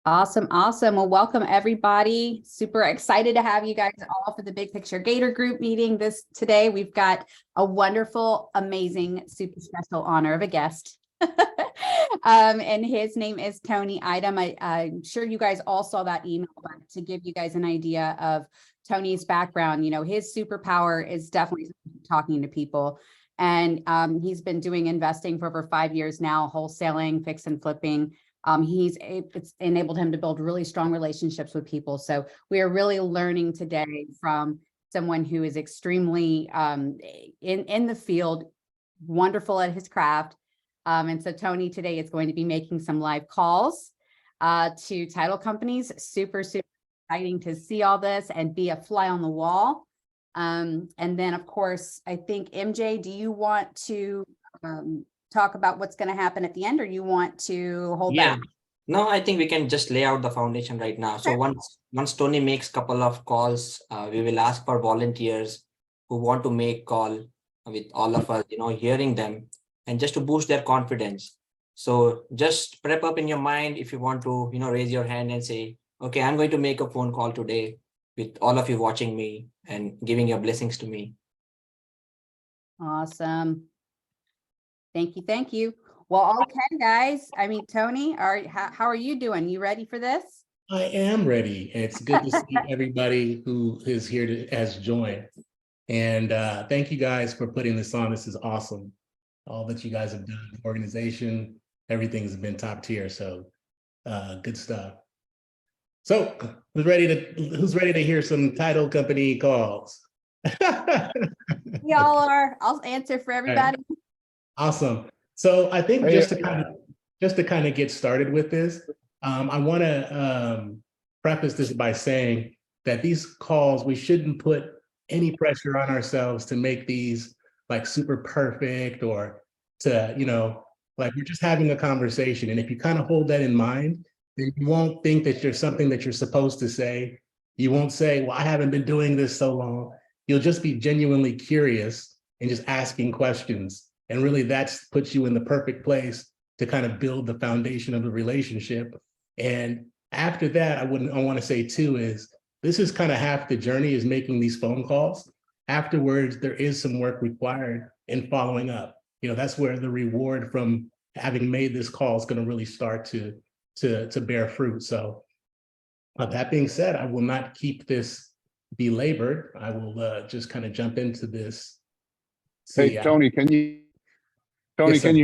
Awesome. Awesome. Well, welcome everybody. Super excited to have you guys all for the Big Picture Gator Group meeting today. We've got a wonderful, amazing, super special honor of a guest. And his name is Tony Idom. I'm sure you guys all saw that email, but to give you guys an idea of Tony's background, his superpower is definitely talking to people. And he's been doing investing for over 5 years now, wholesaling, fix and flipping. It's enabled him to build really strong relationships with people. So we are really learning today from someone who is extremely in the field, wonderful at his craft. And so Tony today is going to be making some live calls to title companies. Super, super exciting to see all this and be a fly on the wall. And then, of course, I think, MJ, do you want to talk about what's going to happen at the end, or you want to hold back? No, I think we can just lay out the foundation right now. So once Tony makes a couple of calls, we will ask for volunteers who want to make call with all of us, hearing them, and just to boost their confidence. So just prep up in your mind if you want to, raise your hand and say, okay, I'm going to make a phone call today with all of you watching me and giving your blessings to me. Awesome. Thank you. Thank you. Well, okay, guys. Tony, how are you doing? You ready for this? I am ready. It's good to see everybody who is here has joined. And thank you guys for putting this on. This is awesome. All that you guys have done, the organization, everything has been top tier. So good stuff. So who's ready to hear some title company calls? We all are. I'll answer for everybody. Right. Awesome. So I think just to kind of get started with this, I want to preface this by saying that these calls, we shouldn't put any pressure on ourselves to make these like super perfect or to, like we're just having a conversation. And if you kind of hold that in mind, then you won't think that you're something that you're supposed to say. You won't say, well, I haven't been doing this so long. You'll just be genuinely curious and just asking questions. And really that's puts you in the perfect place to kind of build the foundation of the relationship. And after that, I want to say too, is this is kind of half the journey, is making these phone calls. Afterwards, there is some work required in following up. That's where the reward from having made this call is going to really start to bear fruit. So that being said, I will not keep this belabored. I will just kind of jump into this. Hey, Tony, can you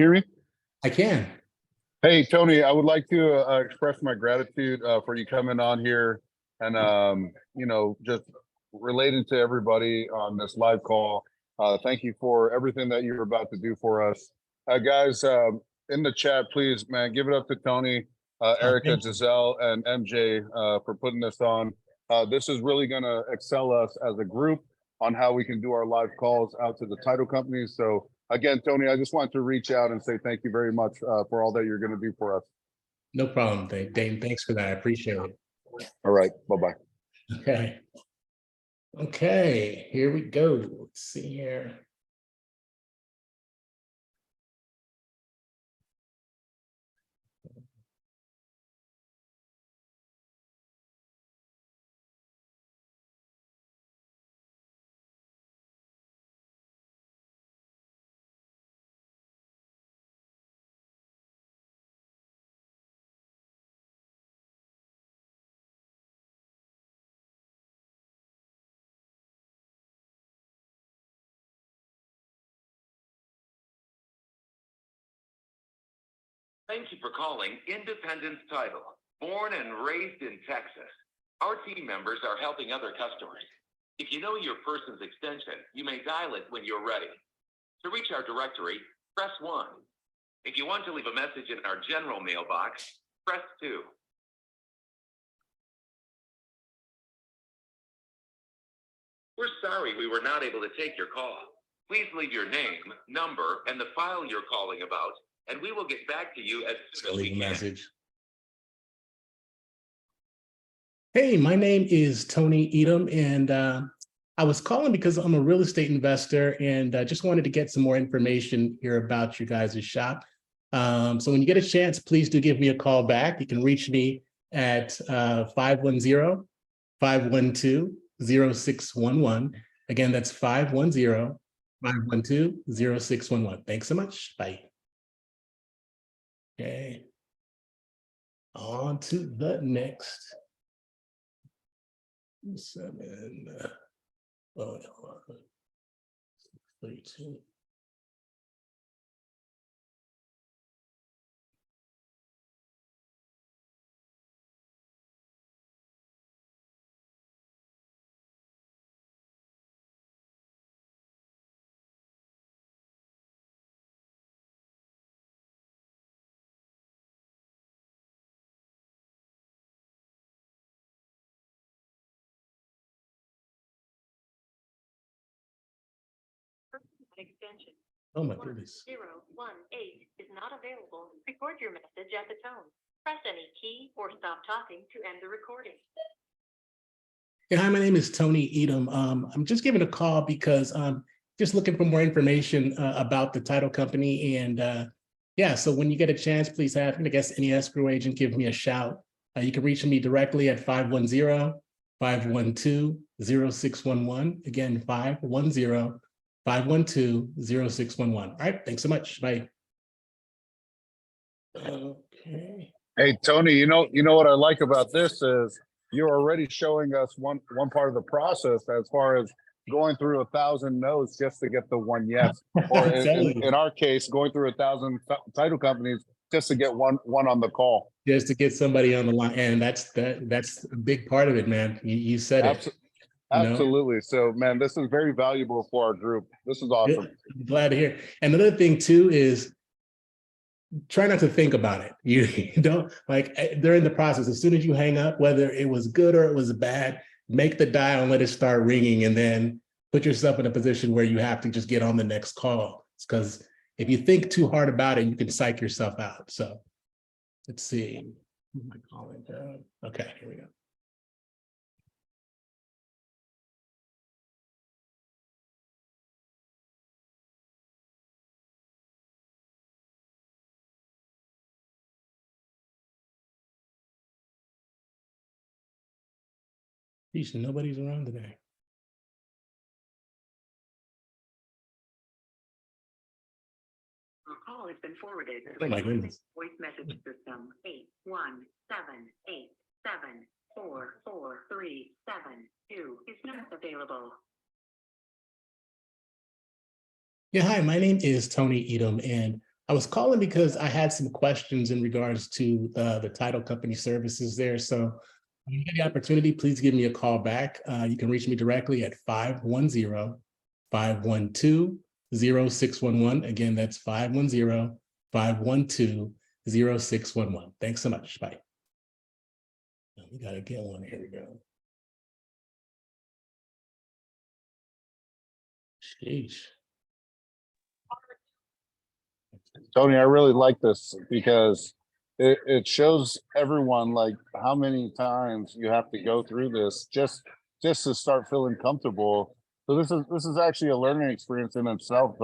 hear me? I can. Hey, Tony, I would like to express my gratitude for you coming on here and, just relating to everybody on this live call. Thank you for everything that you're about to do for us. Guys, in the chat, please, man, give it up to Tony, Erica, Giselle, and MJ for putting this on. This is really going to excel us as a group on how we can do our live calls out to the title companies. So again, Tony, I just want to reach out and say thank you very much for all that you're going to do for us. No problem, Dane. Thanks for that. I appreciate it. All right. Bye-bye. Okay, here we go. Let's see here. Thank you for calling Independence Title. Born and raised in Texas, our team members are helping other customers. If you know your person's extension, you may dial it when you're ready. To reach our directory, press 1. If you want to leave a message in our general mailbox, press 2. We're sorry we were not able to take your call. Please leave your name, number, and the file you're calling about, and we will get back to you as soon as we can. Message. Hey, my name is Tony Idom, and I was calling because I'm a real estate investor and just wanted to get some more information here about you guys' shop. So when you get a chance, please do give me a call back. You can reach me at 510-512-0611. Again, that's 510-512-0611. Thanks so much. Bye. Okay. On to the next. 7. Oh, 32. Extension Oh my goodness. 018 is not available. Record your message at the tone. Press any key or stop talking to end the recording. Yeah, hi, my name is Tony Edom. I'm just giving a call because I'm just looking for more information about the title company. And yeah, so when you get a chance, please have, I guess, any escrow agent give me a shout. You can reach me directly at 510-512-0611. Again, 510-512-0611. All right, thanks so much. Bye. Okay. Hey, Tony, you know what I like about this is you're already showing us one part of the process as far as going through 1,000 no's just to get the one yes, or in our case, going through 1,000 title companies just to get one on the call. Just to get somebody on the line, and that's a big part of it, man. You said it. Absolutely. So, man, this is very valuable for our group. This is awesome. I'm glad to hear. And another thing too is try not to think about it. You don't, like, during the process, as soon as you hang up, whether it was good or it was bad, make the dial and let it start ringing, and then put yourself in a position where you have to just get on the next call. It's because if you think too hard about it, you can psych yourself out. So let's see. Who am I calling? Okay, here we go. Geez, nobody's around today. Your call has been forwarded. Oh my goodness. Voice message system 81787444372 is not available. Yeah, hi, my name is Tony Edom, and I was calling because I had some questions in regards to the title company services there. So when you get the opportunity, please give me a call back. You can reach me directly at 510-512-0611. Again, that's 510-512-0611. Thanks so much. Bye. We got to get one. Here we go. Sheesh. Tony, I really like this because it shows everyone like how many times you have to go through this just to start feeling comfortable. So this is actually a learning experience in itself,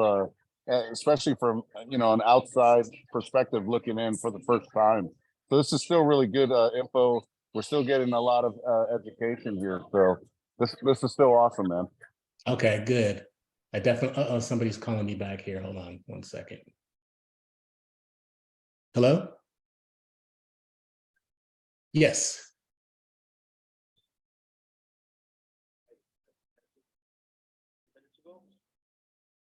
especially from an outside perspective looking in for the first time. So this is still really good info. We're still getting a lot of education here. So this is still awesome, man. Okay, good. I definitely, somebody's calling me back here. Hold on one second. Hello? Yes.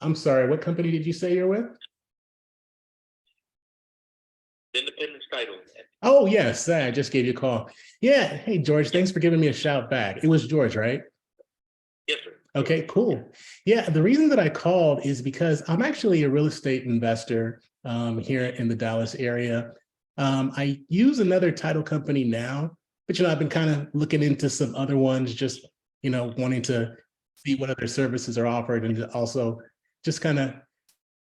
I'm sorry, what company did you say you're with? Independence Title. Oh, yes, I just gave you a call. Yeah, hey, George, thanks for giving me a shout back. It was George, right? Yes, sir. Okay, cool. Yeah, the reason that I called is because I'm actually a real estate investor here in the Dallas area. I use another title company now, but I've been kind of looking into some other ones, just wanting to see what other services are offered, and also just kind of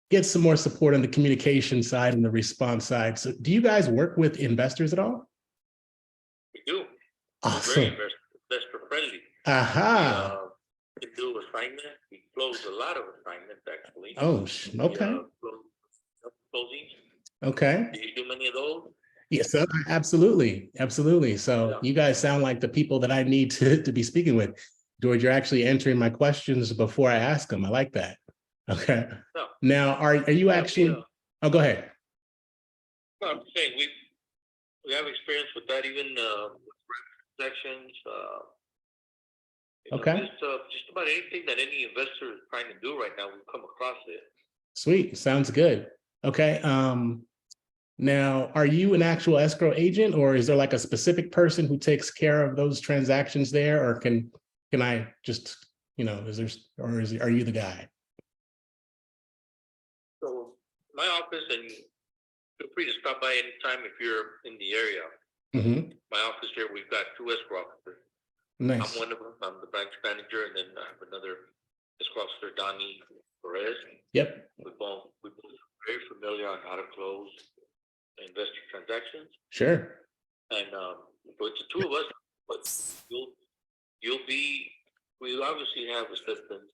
get some more support on the communication side and the response side. So do you guys work with investors at all? We do. Awesome. Very investor friendly. Aha. We do assignments. We close a lot of assignments, actually. Oh, okay. Closings. Okay. Do you do many of those? Yes, sir. Absolutely. Absolutely. So Yeah. you guys sound like the people that I need to be speaking with. George, you're actually answering my questions before I ask them. I like that. Okay. Yeah. Now, are you Yeah, actually, oh, go ahead. No, I'm saying we have experience with that, even sections. Okay. Just about anything that any investor is trying to do right now, we've come across it. Sweet. Sounds good. Okay. Now, are you an actual escrow agent, or is there like a specific person who takes care of those transactions there, or can I just, is there, or are you the guy? So my office, and feel free to stop by anytime if you're in the area. Mm-hmm. My office here, we've got 2 escrow officers. Nice. I'm one of them. I'm the branch manager, and then I have another escrow officer, Donnie Perez. Yep. We're both very familiar on how to close investor transactions, Sure. and so it's the 2 of us. But we obviously have assistants.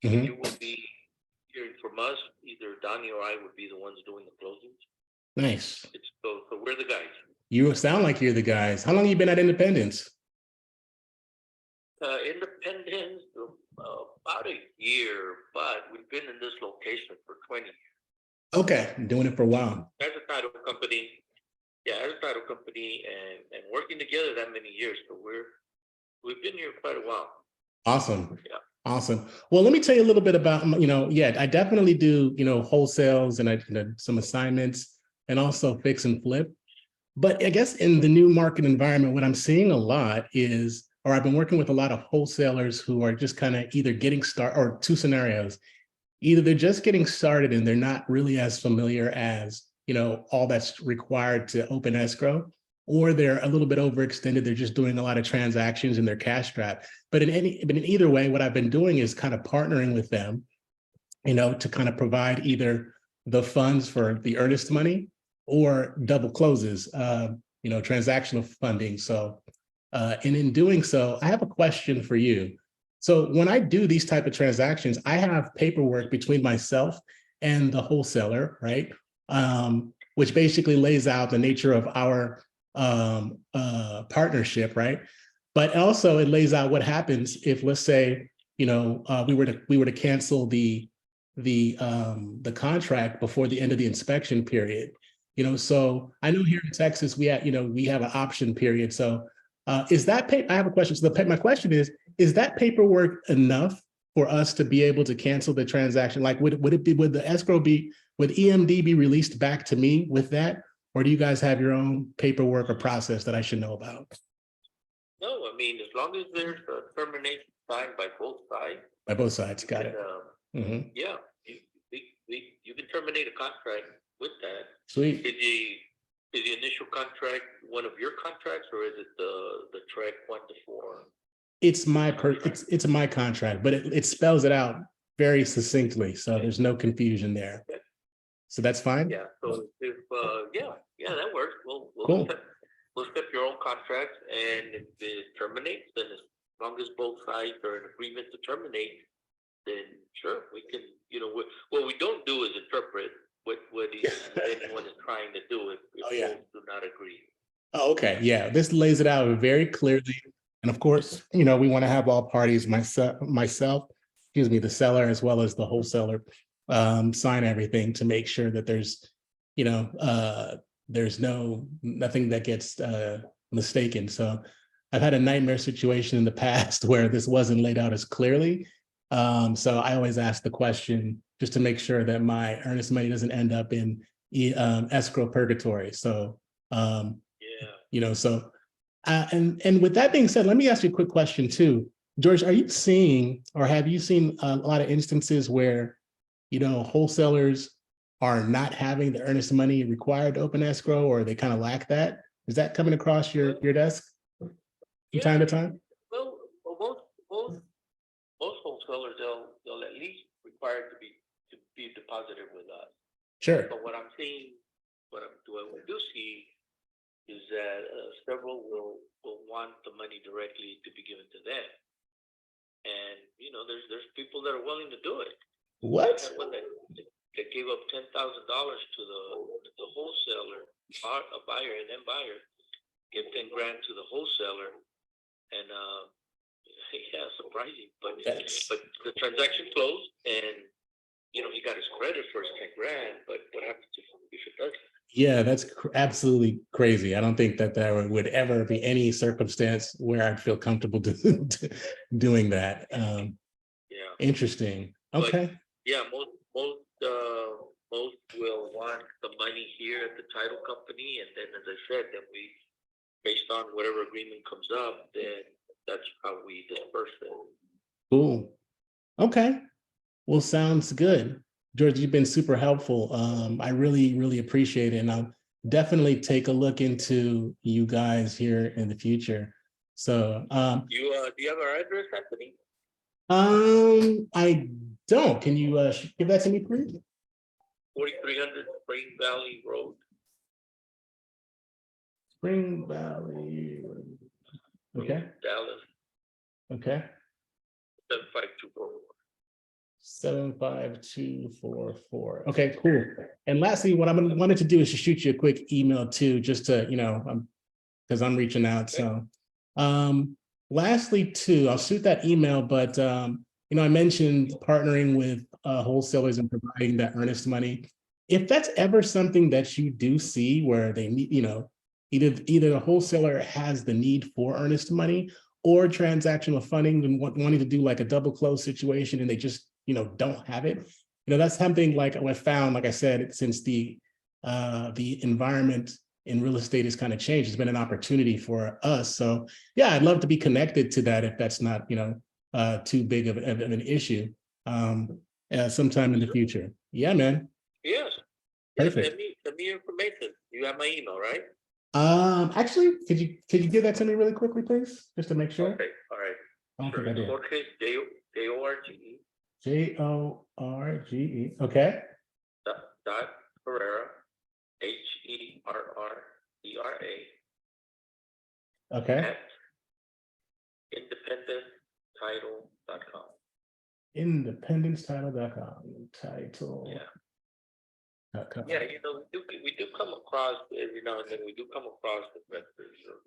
Mhm. You will be hearing from us. Either Donnie or I would be the ones doing the closings. Nice. So we're the guys. You sound like you're the guys. How long have you been at Independence? Independence, about a year, but we've been in this location for 20 years. Okay, doing it for a while. As a title company, as a title company, and working together that many years. So we've been here quite a while. Awesome. Yeah. Awesome. Well, let me tell you a little bit about, I definitely do, wholesales and some assignments and also fix and flip. But I guess in the new market environment, what I'm seeing a lot is, or I've been working with a lot of wholesalers who are just kind of either getting started, or 2 scenarios. Either they're just getting started and they're not really as familiar as, all that's required to open escrow, or they're a little bit overextended. They're just doing a lot of transactions in their cash trap. But in either way, what I've been doing is kind of partnering with them, to kind of provide either the funds for the earnest money or double closes, transactional funding. So, and in doing so, I have a question for you. So when I do these type of transactions, I have paperwork between myself and the wholesaler, right? Which basically lays out the nature of our partnership, right? But also it lays out what happens if, let's say, we were to cancel the contract before the end of the inspection period. So I know here in Texas we have an option period. So is that I have a question. So my question is that paperwork enough for us to be able to cancel the transaction? Like, would the escrow would EMD be released back to me with that? Or do you guys have your own paperwork or process that I should know about? No, I mean, as long as there's a termination signed by both sides. By both sides, got it. Yeah, you can terminate a contract with that. Sweet. Is the initial contract one of your contracts, or is it the track 1 to 4? It's my contract, but it spells it out very succinctly, so there's no confusion there. So that's fine. Yeah. So if that works. We'll Cool. We'll step your own contract, and if it terminates, then as long as both sides are in agreement to terminate, then sure, we can. What we don't do is interpret what anyone is trying to do if both do not agree. Oh, okay. Yeah, this lays it out very clearly. And of course, we want to have all parties, myself, the seller, as well as the wholesaler, sign everything to make sure that there's nothing that gets mistaken. So I've had a nightmare situation in the past where this wasn't laid out as clearly. So I always ask the question just to make sure that my earnest money doesn't end up in escrow purgatory. So, and with that being said, let me ask you a quick question too. George, are you seeing, or have you seen a lot of instances where, wholesalers are not having the earnest money required to open escrow, or they kind of lack that? Is that coming across your desk from time to time? Well, most wholesalers, they'll at least require to be deposited with us. Sure. But what I'm seeing, what I do see is that several will want the money directly to be given to them. And there's people that are willing to do it. What? they gave up $10,000 to the wholesaler, a buyer and then buyer, give 10 grand to the wholesaler, and yeah, surprising, but the transaction closed, and you know he got his credit for his 10 grand, but what happens if it doesn't? Yeah, that's absolutely crazy. I don't think that there would ever be any circumstance where I'd feel comfortable doing that. Yeah. Interesting. Okay. But, yeah, most will want the money here at the title company, and then, as I said, then we, based on whatever agreement comes up, then that's how we disperse it. Cool. Okay. Well, sounds good. George, you've been super helpful. I really, really appreciate it. And I'll definitely take a look into you guys here in the future. So do you have our address, Anthony? I don't. Can you give that to me, please? 4300 Spring Valley Road. Spring Valley. Okay. Dallas. Okay. 75244. 75244. Okay, cool. And lastly, what I wanted to do is to shoot you a quick email too, just to, you know, because I'm reaching out. Okay. So lastly too, I'll shoot that email, but you know, I mentioned partnering with wholesalers and providing that earnest money. If that's ever something that you do see where they need, you know, either the wholesaler has the need for earnest money or transactional funding and wanting to do like a double close situation and they just, you know, don't have it. You know, that's something like I found, like I said, since the environment in real estate has kind of changed, it's been an opportunity for us. So yeah, I'd love to be connected to that if that's not, you know, too big of an issue sometime in the future. Yeah, man. Yes. Perfect. Send me your information. You have my email, right? Actually, could you give that to me really quickly, please, just to make sure? Okay. All right. I don't Sure. think I did. Jorge, Jorge. Jorge. Okay. Dot Herrera, Herrera, Okay. at independenttitle.com. Independencetitle.com. Title. Yeah. .com. Yeah, you know, we do come across every now and then. We do come across investors or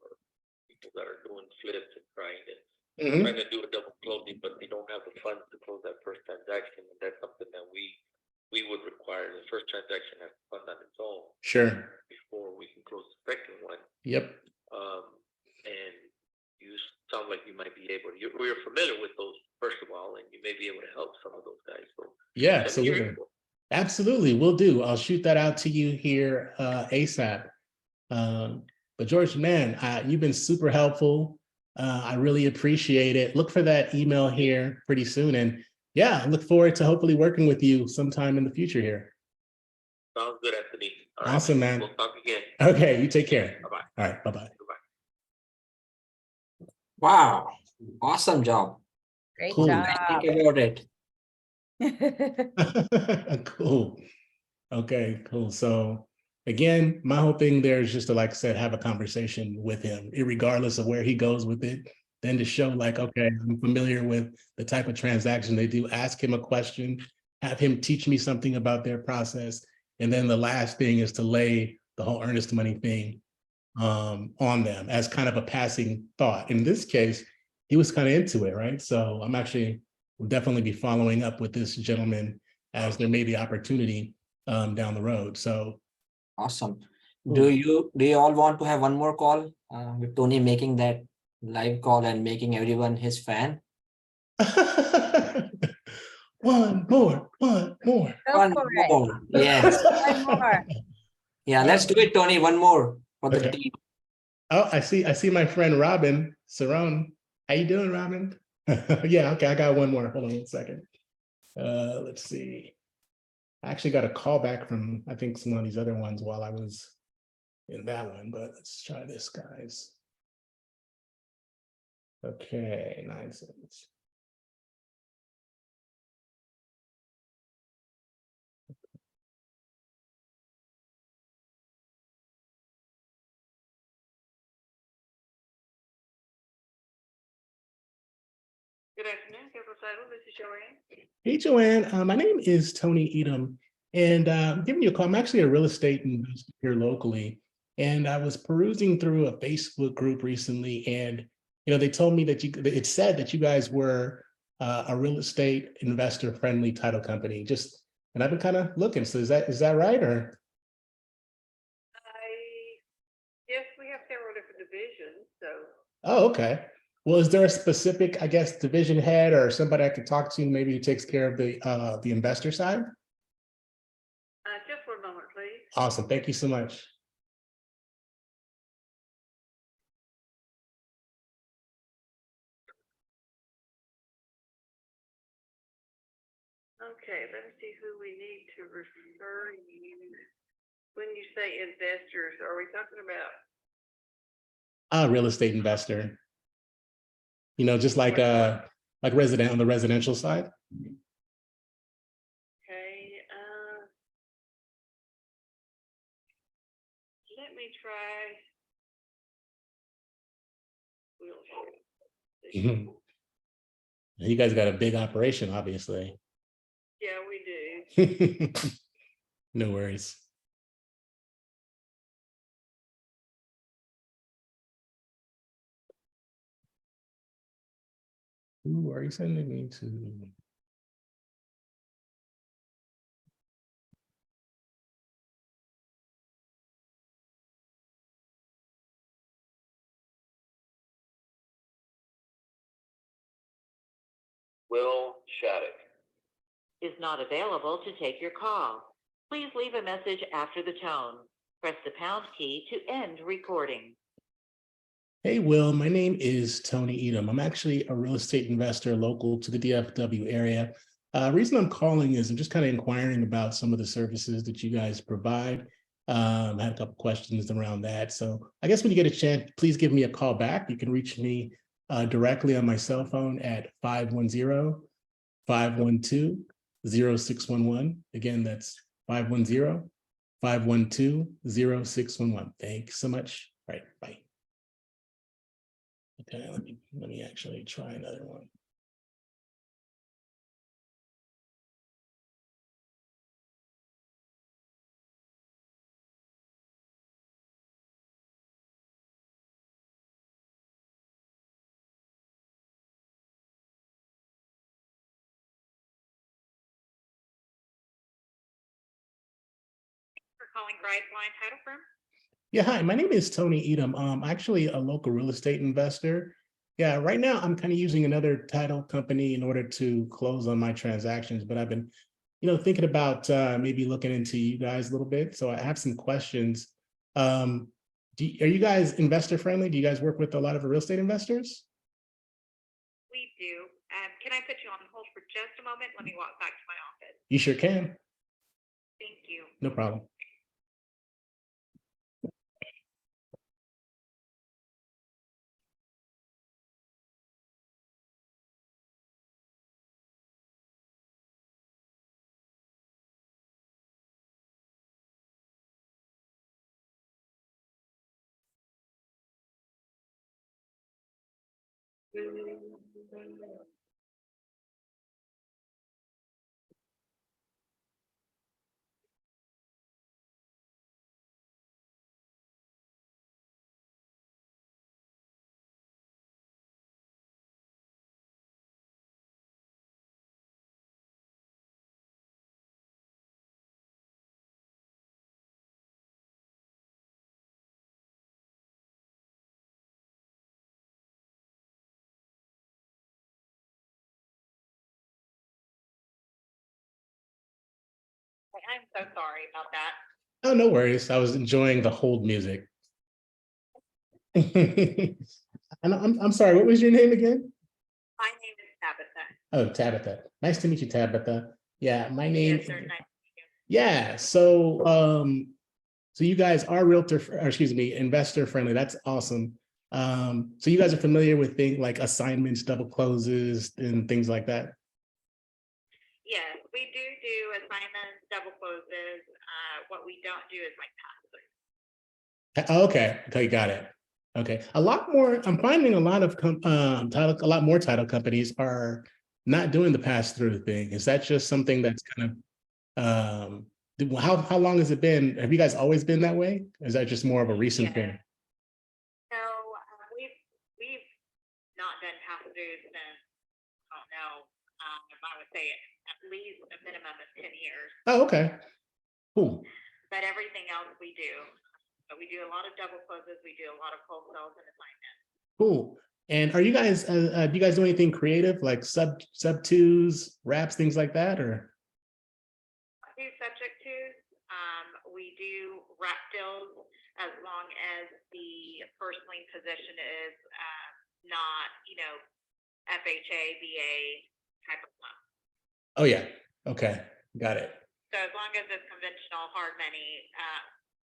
people that are doing flips and trying to do a double closing, but they don't have the funds to close that first transaction, and that's something that we would require. The first transaction has to fund on its own. Sure. Before we can close the second one. Yep. And you sound like you might be able. We're familiar with those, first of all, and you may be able to help some of those guys. So Yeah, absolutely. Absolutely, will do. I'll shoot that out to you here ASAP. But George, man, you've been super helpful. I really appreciate it. Look for that email here pretty soon. And yeah, I look forward to hopefully working with you sometime in the future here. Sounds good, Anthony. All awesome, right, man. We'll talk again. Okay, you take care. Bye-bye. All right, bye-bye. Wow, awesome job. Great Cool. job. Think about it. Cool. Okay, cool. So again, my whole thing there is just to, like I said, have a conversation with him, regardless of where he goes with it. Then to show like, okay, I'm familiar with the type of transaction they do, ask him a question, have him teach me something about their process. And then the last thing is to lay the whole earnest money thing on them as kind of a passing thought. In this case, he was kind of into it, right? So I'm actually will definitely be following up with this gentleman as there may be opportunity down the road. So Awesome. Cool. Do you all want to have one more call with Tony making that live call and making everyone his fan? one more. Go One for it. more. Yes. One more. Yeah, let's do it, Tony. One more for the Okay. team. Oh, I see my friend Robin Cerrone. How you doing, Robin? Yeah, okay, I got one more. Hold on 1 second. Let's see. I actually got a call back from, I think, some of these other ones while I was in that one, but let's try this, guys. Okay, 9 seconds. Good afternoon, Capital Title. This is Joanne. Hey, Joanne. My name is Tony Edom, And I'm giving you a call. I'm actually a real estate investor here locally. And I was perusing through a Facebook group recently, and they told me that it said that you guys were a real estate investor friendly title company. And I've been kind of looking. So is that right? Or Yes, we have several different divisions, so. oh, okay. Well, is there a specific, I guess, division head or somebody I could talk to, maybe who takes care of the investor side? Just one moment, please. Awesome. Thank you so much. Okay, let me see who we need to refer you. When you say investors, are we talking about? Real estate investor. Just like resident on the residential side. Okay, let me try. Mhm. You guys got a big operation, obviously. Yeah, we do. No worries. Who are you sending me to? Will Shattuck. Is not available to take your call. Please leave a message after the tone. Press the pound key to end recording. Hey, Will, my name is Tony Edom. I'm actually a real estate investor local to the DFW area. Reason I'm calling is I'm just kind of inquiring about some of the services that you guys provide. I had a couple questions around that. So I guess when you get a chance, please give me a call back. You can reach me directly on my cell phone at 510-512-0611. Again, that's 510-512-0611. Thanks so much. All right, bye. Okay, let me actually try another one. For calling Line Title Firm. Yeah, hi, my name is Tony Edom. I'm actually a local real estate investor. Yeah, right now I'm kind of using another title company in order to close on my transactions, but I've been, thinking about maybe looking into you guys a little bit. So I have some questions. Are you guys investor friendly? Do you guys work with a lot of real estate investors? We do. Can I put you on hold for just a moment? Let me walk back to my office. You sure can. Thank you. No problem. I'm so sorry about that. Oh, no worries. I was enjoying the hold music. And I'm sorry, what was your name again? My name is Tabitha. Oh, Tabitha. Nice to meet you, Tabitha. Yeah, my name. Yes, sir. Nice to meet you. Yeah, so so you guys are investor friendly. That's awesome. So you guys are familiar with things like assignments, double closes, and things like that? Yes, we do assignments, double closes. What we don't do is like pass-through. Okay, got it. Okay, a lot more. I'm finding a lot of a lot more title companies are not doing the pass-through thing. Is that just something that's kind of How long has it been? Have you guys always been that way? Or is that just more of a recent Yeah. thing? So we've not done pass-throughs since, I don't know, I would say at least a minimum of 10 years. Oh, okay. Cool. But everything else we do. But we do a lot of double closes. We do a lot of wholesales and assignments. Cool. And are you guys, do you guys do anything creative like sub twos, raps, things like that, or? Do subject to, we do wrap deals as long as the first lien position is not, FHA, VA type of loan. Oh yeah. Okay. Got it. So as long as it's conventional hard money,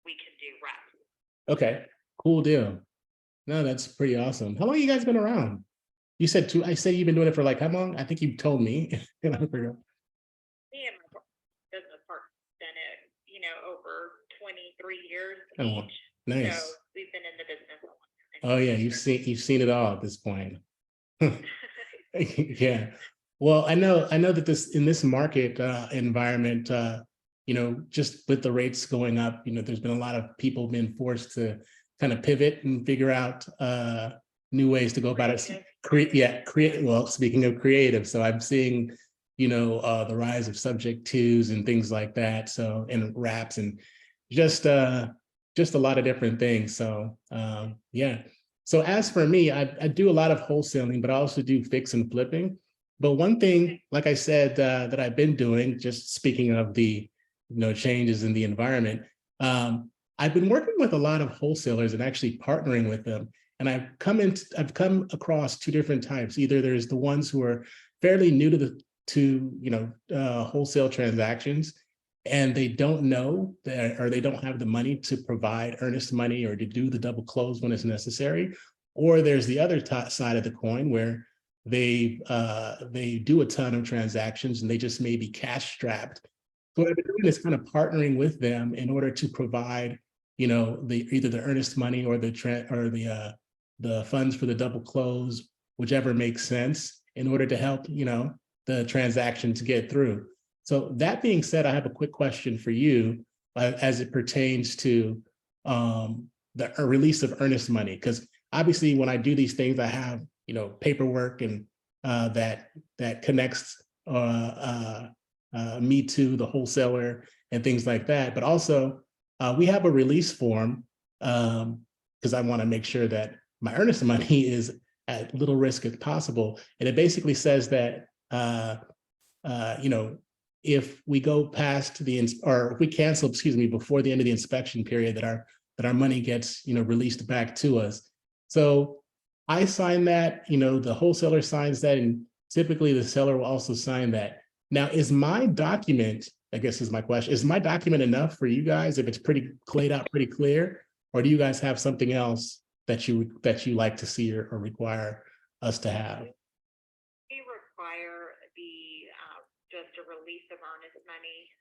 we can do wraps. Okay. Cool deal. No, that's pretty awesome. How long you guys been around? You said two. I said you've been doing it for like how long? I think you told me. And I forgot. Me and my business partner done it, over 23 years Oh, wow. each. Nice. So we've been in the business a long time. Oh yeah, you've seen it all at this point. Yeah. Well, I know that in this market environment, just with the rates going up, there's been a lot of people being forced to kind of pivot and figure out new ways to go about it. Create. Well, speaking of creative, so I'm seeing, the rise of subject twos and things like that. So, and wraps and just a lot of different things. So, yeah. So as for me, I do a lot of wholesaling, but I also do fix and flipping. But one thing, like I said, that I've been doing, just speaking of the, changes in the environment, I've been working with a lot of wholesalers and actually partnering with them. And I've come across two different types. Either there's the ones who are fairly new to wholesale transactions, and they don't know that, or they don't have the money to provide earnest money or to do the double close when it's necessary. Or there's the other side of the coin where they do a ton of transactions and they just may be cash strapped. So what I've been doing is kind of partnering with them in order to provide, either the earnest money or the funds for the double close, whichever makes sense, in order to help, the transaction to get through. So that being said, I have a quick question for you as it pertains to the release of earnest money, because obviously when I do these things, I have paperwork and that connects me to the wholesaler and things like that. But also we have a release form because I want to make sure that my earnest money is at little risk as possible, and it basically says that if we go past or if we cancel, before the end of the inspection period, that our money gets, released back to us. So I sign that, the wholesaler signs that, and typically the seller will also sign that. Now, is my document, I guess is my question, is my document enough for you guys if it's pretty laid out, pretty clear, or do you guys have something else that you like to see or require us to have? We require just a release of earnest money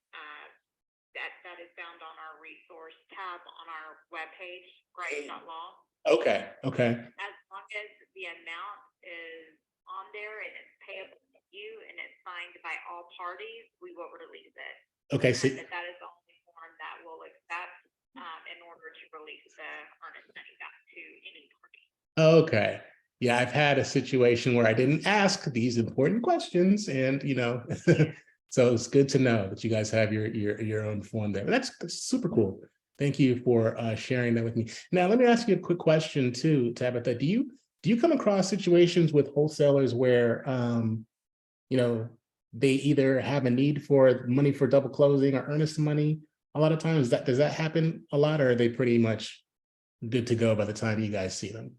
that is found on our resource tab on our webpage, grant.law. Okay. As long as the amount is on there and it's payable to you and it's signed by all parties, we will release it. Okay. But that is the only form that will accept in order to release the earnest money back to any party. Okay. Yeah, I've had a situation where I didn't ask these important questions, and so it's good to know that you guys have your own form there. That's super cool. Thank you for sharing that with me. Now, let me ask you a quick question too, Tabitha. Do you come across situations with wholesalers where they either have a need for money for double closing or earnest money? A lot of times, does that happen a lot, or are they pretty much good to go by the time you guys see them?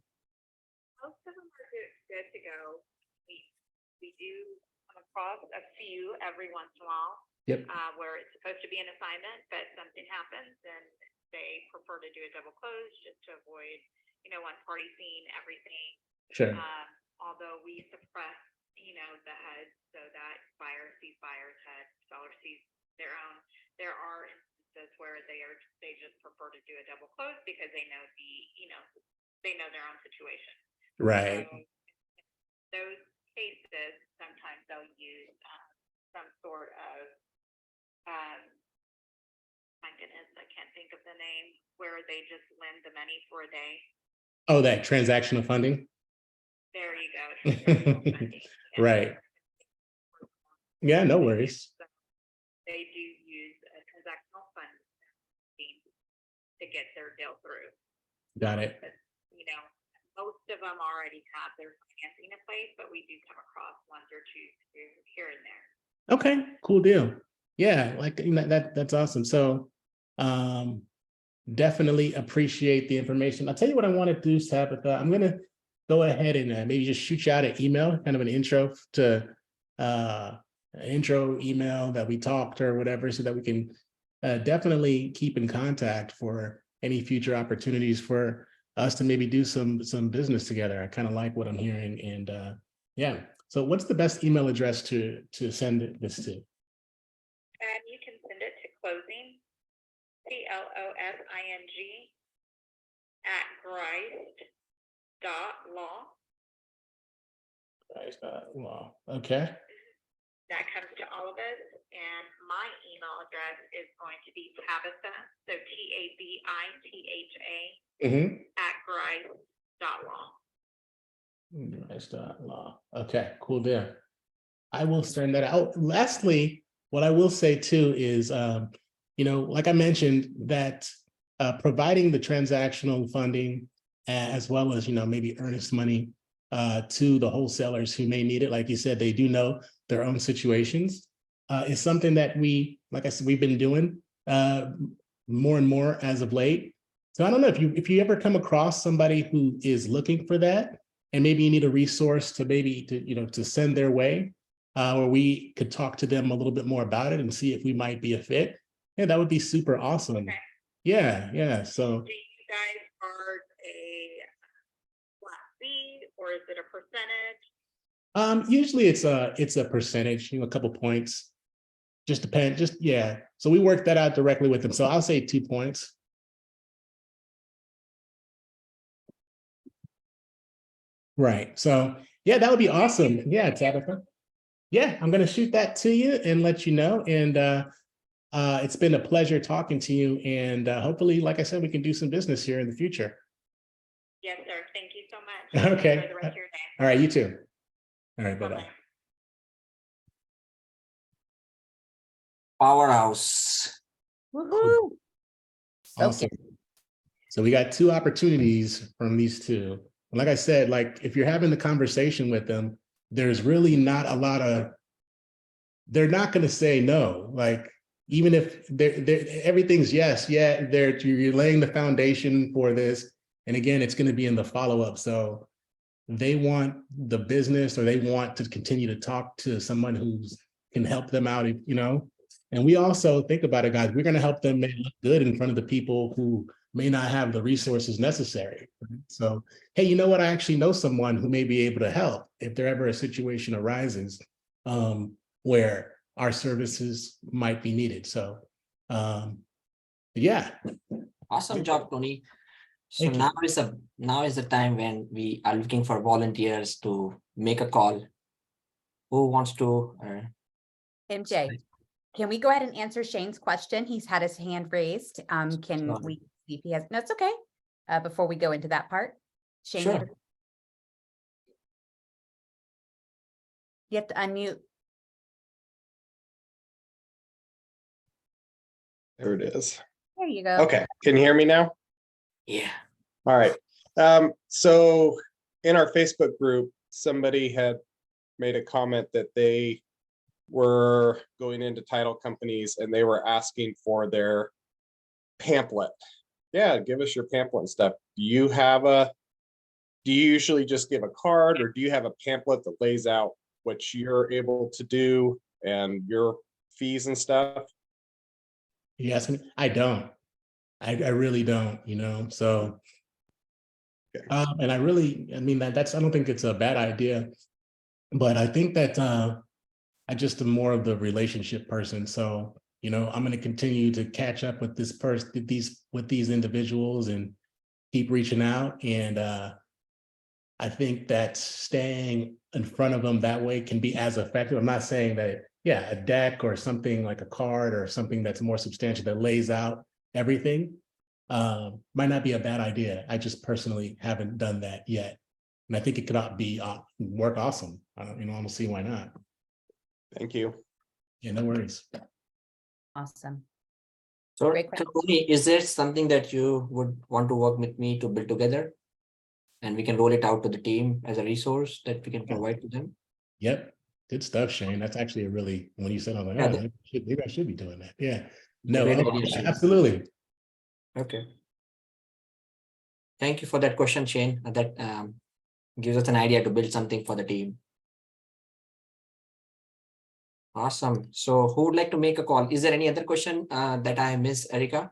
Most of them are good to go. We do come across a few every once in a while. Yep. Where it's supposed to be an assignment, but something happens and they prefer to do a double close just to avoid, one party seeing everything. Sure. Although we suppress, the HUD so that buyer sees buyer's HUD, seller sees their own. There are instances where they just prefer to do a double close because they know they know their own situation. Right. So those cases, sometimes they'll use some sort of goodness, I can't think of the name, where they just lend the money for a day. Oh, that transactional funding. There you go. transactional funding. And Right. Yeah, no worries. They do use a transactional funding to get their deal through. Got it. But, you know, most of them already have their financing in place, but we do come across one or two here and there. Okay, cool deal. Yeah, like that's awesome. So definitely appreciate the information. I'll tell you what I want to do, Tabitha. I'm gonna go ahead and maybe just shoot you out an email, kind of an intro to an intro email that we talked or whatever, so that we can definitely keep in contact for any future opportunities for us to maybe do some business together. I kind of like what I'm hearing, and yeah. So what's the best email address to send this to? You can send it to closing, CLOSING, @Grice.law. Grice.law. Okay. That comes to all of us, and my email address is going to be Tabitha, so TABITHA @Grice.law. Grice.law. Okay, cool deal. I will send that out. Lastly, what I will say too is, you know, like I mentioned, that providing the transactional funding as well as, you know, maybe earnest money to the wholesalers who may need it, like you said, they do know their own situations, is something that we, like I said, we've been doing more and more as of late. So I don't know if you ever come across somebody who is looking for that, and maybe you need a resource to to send their way, where we could talk to them a little bit more about it and see if we might be a fit. Yeah, that would be super awesome. Okay. Yeah. So Do you guys charge a flat fee, or is it a percentage? usually it's a percentage, you know, a couple points. Just depend, yeah. So we work that out directly with them. So I'll say 2 points. Right. So yeah, that would be awesome. Yeah, Tabitha. Yeah, I'm gonna shoot that to you and let you know. And it's been a pleasure talking to you. And hopefully, like I said, we can do some business here in the future. Yes, sir. Thank you so much. Okay. Enjoy the rest of your day. All right, you too. All right, bye-bye. Bye-bye. Powerhouse. Woohoo. Awesome. So we got 2 opportunities from these 2. Like I said, like if you're having the conversation with them, there's really not a lot of, they're not going to say no. Like even if everything's yes, yeah, you're laying the foundation for this. And again, it's going to be in the follow-up. So they want the business, or they want to continue to talk to someone who can help them out, you know. And we also think about it, guys, we're going to help them make it look good in front of the people who may not have the resources necessary. So, hey, you know what? I actually know someone who may be able to help if there ever a situation arises where our services might be needed. So, yeah. Awesome job, Tony. So Thank you. now is the time when we are looking for volunteers to make a call. Who wants to? MJ, can we go ahead and answer Shane's question? He's had his hand raised. Can Sure. we see if he has? No, it's okay. Before we go into that part, Shane, Sure. you have to unmute. There it is. There you go. Okay, can you hear me now? Yeah. All right. So in our Facebook group, somebody had made a comment that they were going into title companies and they were asking for their pamphlet. Yeah, give us your pamphlet and stuff. Do you usually just give a card, or do you have a pamphlet that lays out what you're able to do and your fees and stuff? Yes, I don't. I really don't, you know. So Okay. and I mean, that's, I don't think it's a bad idea, but I think that I just am more of the relationship person. So, you know, I'm going to continue to catch up with this person, with these individuals, and keep reaching out. And I think that staying in front of them that way can be as effective. I'm not saying that, yeah, a deck or something like a card or something that's more substantial that lays out everything, might not be a bad idea. I just personally haven't done that yet. And I think it could be work awesome. I don't see why not. Thank you. Yeah, no worries. Awesome. So, Great question. Tony, is there something that you would want to work with me to build together? And we can roll it out to the team as a resource that we can provide to them? Yep. Good stuff, Shane. That's actually a really, when you said, I was like, Yeah, oh, maybe I should be doing that. Yeah. No, Great idea, Shane. absolutely. Okay. Thank you for that question, Shane. That gives us an idea to build something for the team. Awesome. So who would like to make a call? Is there any other question that I missed, Erica?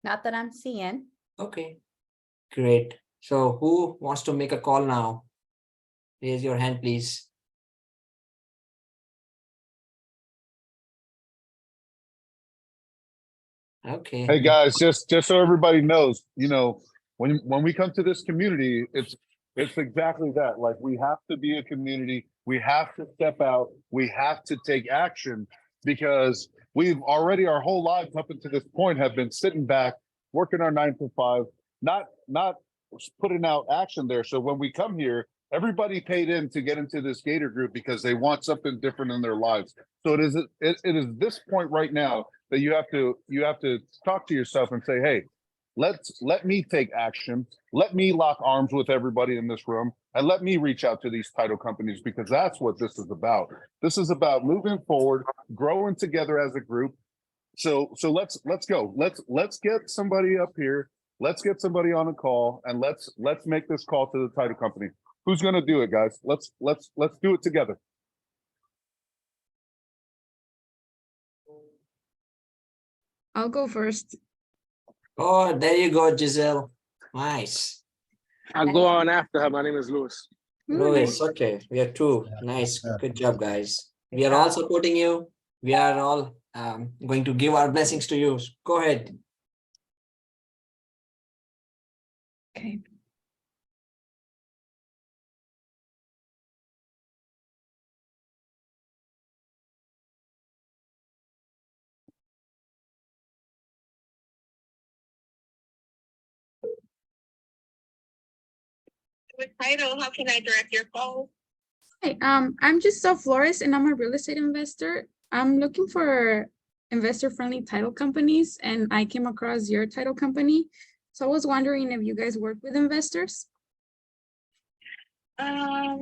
Not that I'm seeing. Okay, great. So who wants to make a call now? Raise your hand, please. Okay. Hey guys, just so everybody knows, when we come to this community, it's exactly that. Like, we have to be a community. We have to step out. We have to take action, because we've already, our whole lives up until this point, have been sitting back, working our 9 to 5, not putting out action there. So when we come here, everybody paid in to get into this Gator group because they want something different in their lives. So it is this point right now that you have to talk to yourself and say, hey, let me take action. Let me lock arms with everybody in this room, and let me reach out to these title companies, because that's what this is about. This is about moving forward, growing together as a group. So let's go. Let's get somebody up here. Let's get somebody on a call, and let's make this call to the title company. Who's going to do it, guys? Let's do it together. I'll go first. Oh, there you go, Giselle. Nice. I'll go on after her. My name is Louis. Louis, okay. We are two. Nice. Good job, guys. We are all supporting you. We are all going to give our blessings to you. Go ahead. Okay. With title, how can I direct your call? Hey, I'm Giselle Flores and I'm a real estate investor. I'm looking for investor-friendly title companies and I came across your title company. So I was wondering if you guys work with investors. I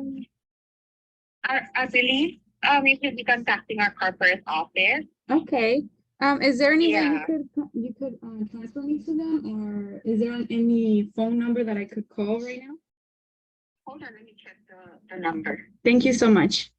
believe you should be contacting our corporate office. Okay. Is there any way Yeah. you could transfer me to them, or is there any phone number that I could call right now? Hold on, let me check the number. Thank you so much.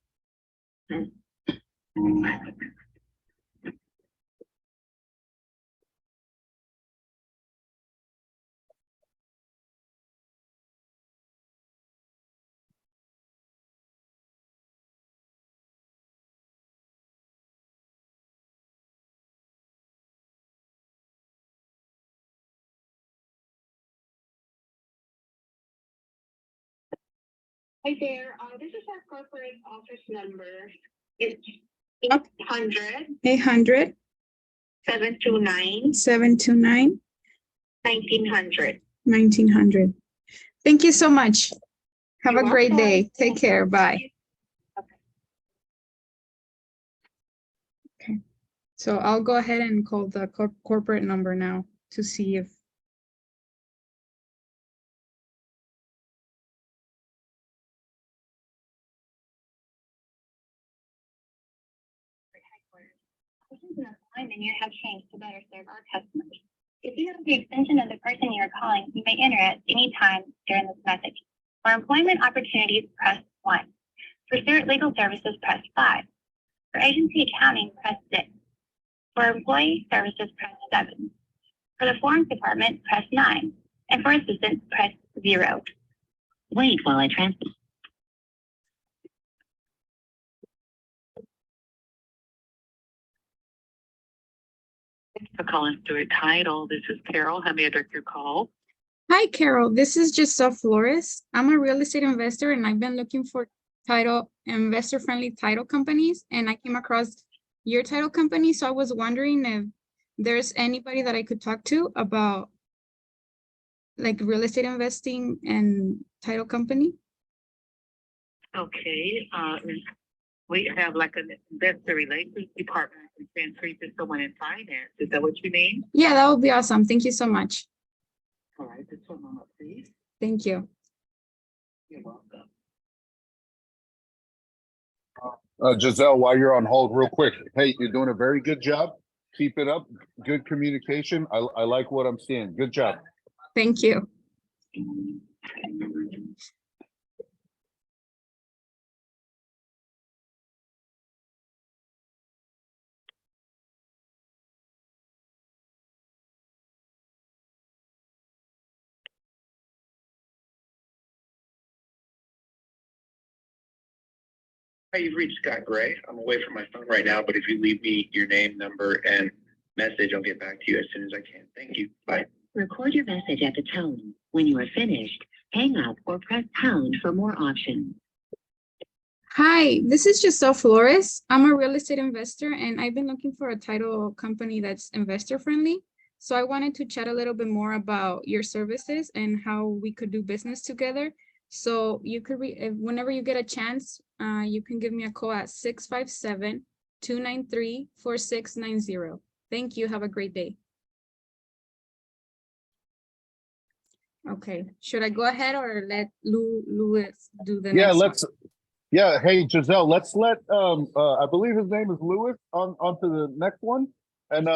Hi there, this is our corporate office number. It's 800 800 729 729 1900. 1900. Thank you so much. Have You're a great welcome. day. Take care. Bye. Okay. So I'll go ahead and call the corporate number now to see if. Time and you have changed to better serve our customers. If you have the extension of the person you are calling, you may enter it any time during this message. For employment opportunities, press 1. For legal services, press 5. For agency accounting, press 6. For employee services, press 7. For the forms department, press 9. And for assistance, press 0. Wait while I transfer. Thanks for calling Stewart Title. This is Carol. How may I direct your call? Hi, Carol. This is Giselle Flores. I'm a real estate investor and I've been looking for investor-friendly title companies, and I came across your title company. So I was wondering if there's anybody that I could talk to about like real estate investing and title company. Okay, we have like an investor relations department and transfer to someone in finance. Is that what you mean? Yeah, that would be awesome. Thank you so much. All right, just one moment, please. Thank you. You're welcome. Giselle, while you're on hold, real quick, hey, you're doing a very good job. Keep it up. Good communication. I like what I'm seeing. Good job. Thank you. Hi, you've reached Scott Gray. I'm away from my phone right now, but if you leave me your name, number, and message, I'll get back to you as soon as I can. Thank you. Bye. Record your message at the tone. When you are finished, hang up or press pound for more options. Hi, this is Giselle Flores. I'm a real estate investor and I've been looking for a title company that's investor friendly. So I wanted to chat a little bit more about your services and how we could do business together. So you could, whenever you get a chance, you can give me a call at 657-293-4690. Thank you. Have a great day. Okay, should I go ahead or let Louis do the next one? Yeah, hey, Giselle, let's let, I believe his name is Louis on to the next one. And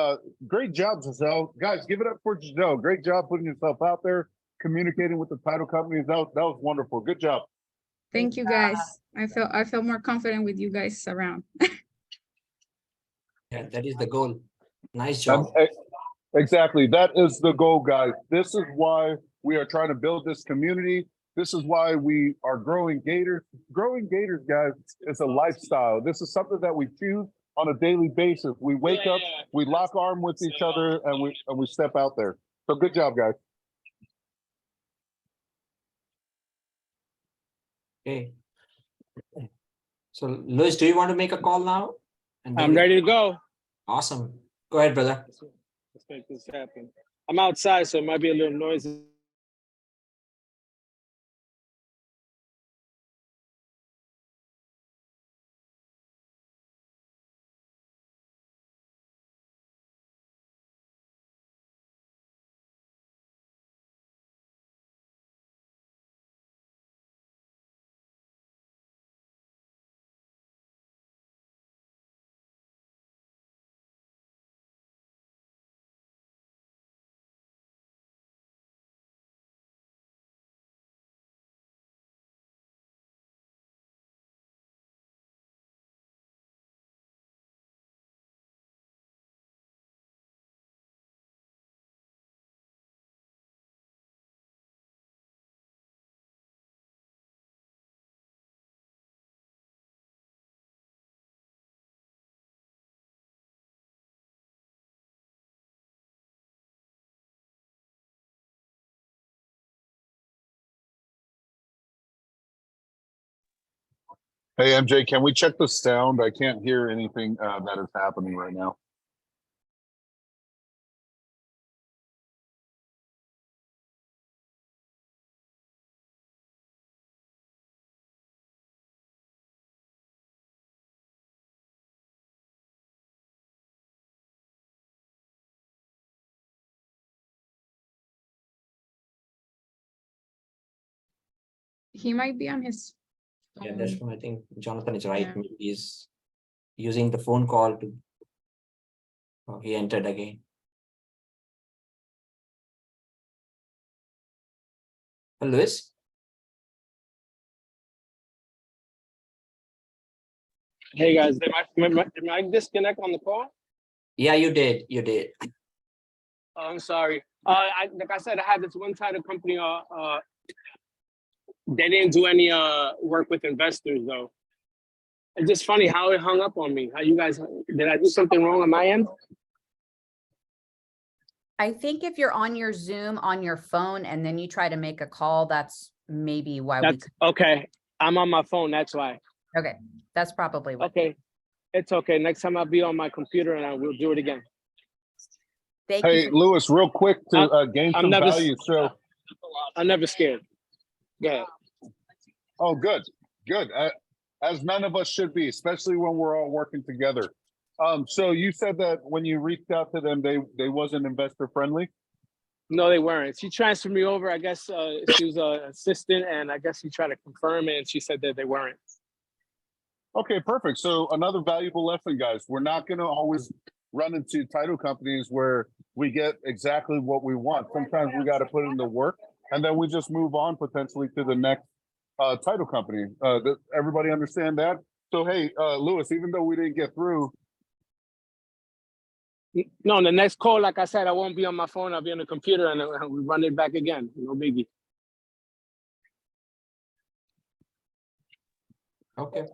great job, Giselle. Guys, give it up for Giselle. Great job putting yourself out there, communicating with the title companies. That was wonderful. Good job. Thank you, guys. I felt more confident with you guys around. Yeah, that is the goal. Nice job. Exactly. That is the goal, guys. This is why we are trying to build this community. This is why we are growing Gators. Growing Gators, guys, is a lifestyle. This is something that we choose on a daily basis. We wake up, we lock arm with each other, and we step out there. So good job, guys. Okay. So Louis, do you want to make a call now? I'm ready to go. Awesome. Go ahead, brother. Let's make this happen. I'm outside, so it might be a little noisy. Hey, MJ, can we check the sound? I can't hear anything that is happening right now. He might be on his Yeah, phone. that's I think Jonathan is right. Yeah. Maybe he's using the phone call to. Oh, he entered again. Louis? Hey guys, did I disconnect on the call? Yeah, you did. You did. Oh, I'm sorry. Like I said, I had this one title company. They didn't do any work with investors though. It's just funny how it hung up on me. How you guys, did I do something wrong on my end? I think if you're on your Zoom on your phone and then you try to make a call, that's maybe why That's okay. I'm on my phone. That's why. Okay, that's probably what. Okay, it's okay. Next time I'll be on my computer and I will do it again. Thank Hey, you. Louis, real quick to gain I'm some never, value. So, I'm never scared. Go ahead. oh, good, good. As none of us should be, especially when we're all working together. So you said that when you reached out to them, they wasn't investor friendly. No, they weren't. She transferred me over. I guess she was an assistant, and I guess she tried to confirm it, and she said that they weren't. Okay, perfect. So another valuable lesson, guys. We're not going to always run into title companies where we get exactly what we want. Sometimes we got to put in the work, and then we just move on potentially to the next title company. Everybody understand that? So, hey, Louis, even though we didn't get through, No, on the next call, like I said, I won't be on my phone. I'll be on the computer, and we run it back again. No biggie. Okay.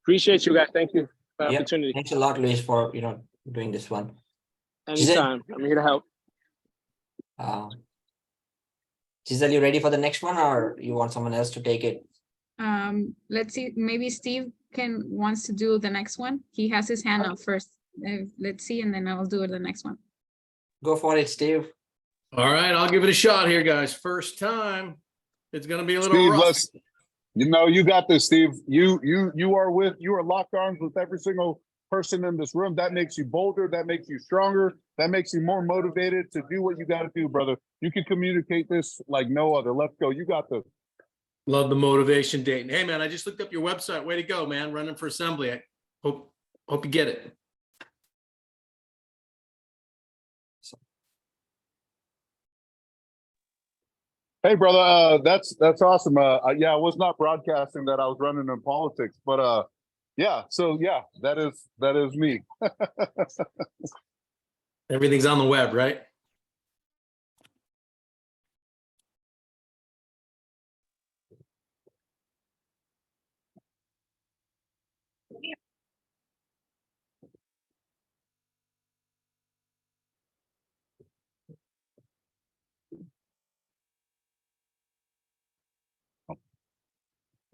Appreciate you guys. Thank you for the Yep. opportunity. Thanks a lot, Luis, for doing this one. Anytime. I'm here to help. Giselle, you ready for the next one, or you want someone else to take it? Let's see, maybe Steve wants to do the next one. He has his hand up first. Let's see, and then I'll do the next one. Go for it, Steve. All right, I'll give it a shot here, guys. First time. It's gonna be a little Steve, rough. you got this, Steve. You are locked arms with every single person in this room. That makes you bolder. That makes you stronger. That makes you more motivated to do what you got to do, brother. You can communicate this like no other. Let's go. You got this. Love the motivation, Dayton. Hey, man, I just looked up your website. Way to go, man. Running for assembly. I hope you get it. Hey, brother. That's awesome. Yeah, I was not broadcasting that I was running in politics, but yeah. So yeah, that is me. Everything's on the web, right?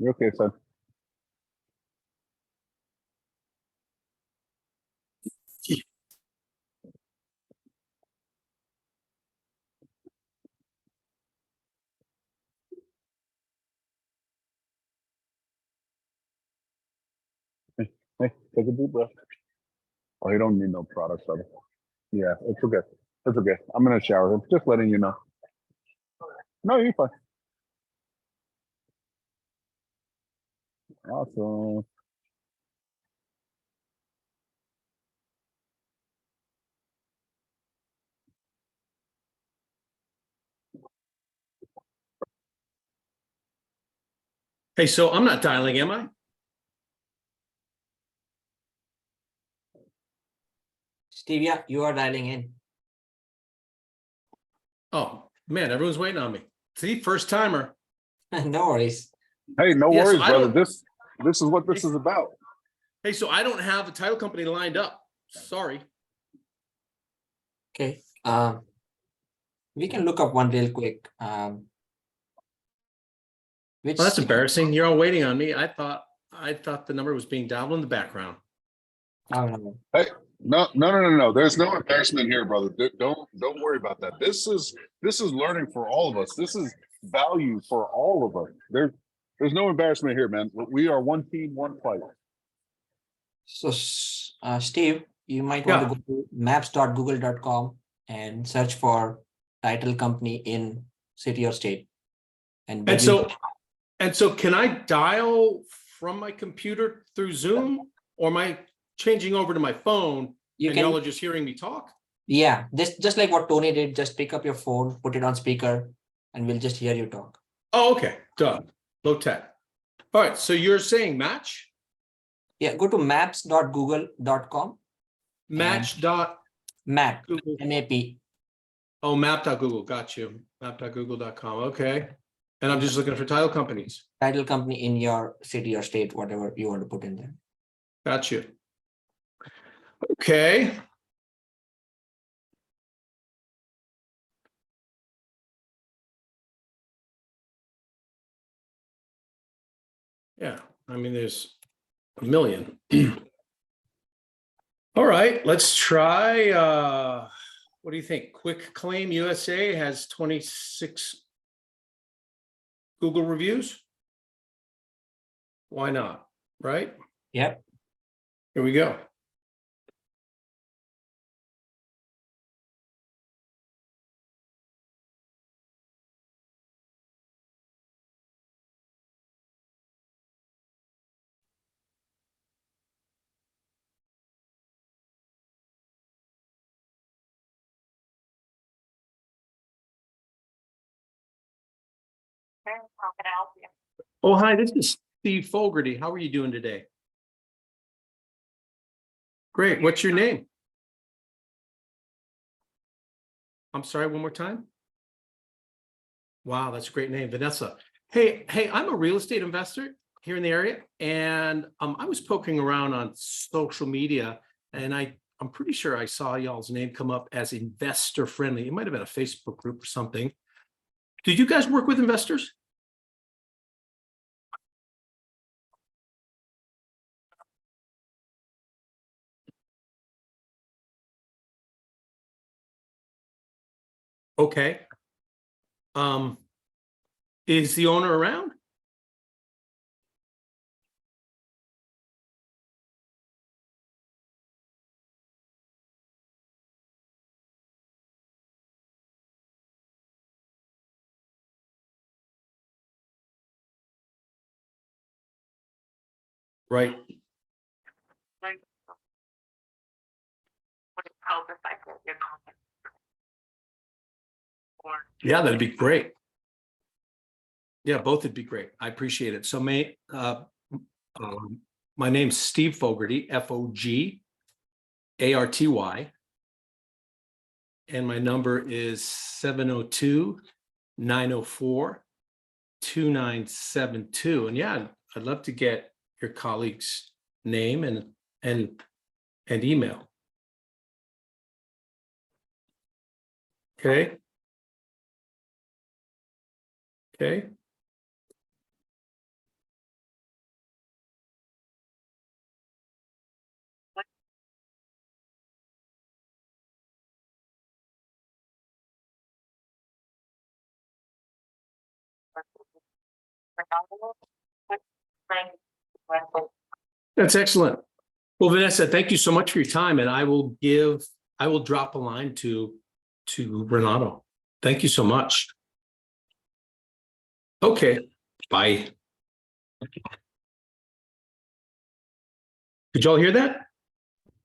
You're okay, son. Hey, take a deep breath. Oh, you don't need no products, brother. Yeah, it's okay. It's okay. I'm gonna shower. Just letting you know. No, you're fine. Awesome. Hey, so I'm not dialing, am I? Steve, yeah, you are dialing in. Oh, man, everyone's waiting on me. See, first timer. No worries. Hey, no Yeah, so worries, I brother. don't- This is what this is about. Hey, so I don't have a title company lined up. Sorry. Okay. We can look up one real quick. Which Well, that's embarrassing. You're all waiting on me. I thought the number was being dialed in the background. Oh, no. Hey, no. There's no embarrassment here, brother. Don't worry about that. This is learning for all of us. This is value for all of us. There's no embarrassment here, man. We are one team, one fight. So, Steve, you might want to go to maps.google.com and search for title company in city or state. And so can I dial from my computer through Zoom, or am I changing over to my phone and y'all are just hearing me talk? Yeah, this just like what Tony did, just pick up your phone, put it on speaker, and we'll just hear you talk. Oh, okay, done. Low tech. All right, so you're saying match? Yeah, go to maps.google.com. Match dot Map, Google. M-A-P. Oh, map.google, got you. Map.google.com, okay. And I'm just looking for title companies. Title company in your city or state, whatever you want to put in there. Got you. Okay. Yeah, I mean, there's a million. All right, let's try What do you think? Quick Claim USA has 26 Google reviews. Why not? Right? Yep. Here we go. Oh, hi, this is Steve Fogarty. How are you doing today? Great. What's your name? I'm sorry, one more time. Wow, that's a great name, Vanessa. Hey, I'm a real estate investor here in the area, and I was poking around on social media, and I'm pretty sure I saw y'all's name come up as investor friendly. It might have been a Facebook group or something. Did you guys work with investors? Okay. Is the owner around? Right. Yeah, that'd be great. Yeah, both would be great. I appreciate it. So my name's Steve Fogarty, Fogarty, and my number is 702-904-2972. And yeah, I'd love to get your colleague's name and email. Okay. Okay. That's excellent. Well, Vanessa, thank you so much for your time, and I will drop a line to Renato. Thank you so much. Okay, bye. Did y'all hear that?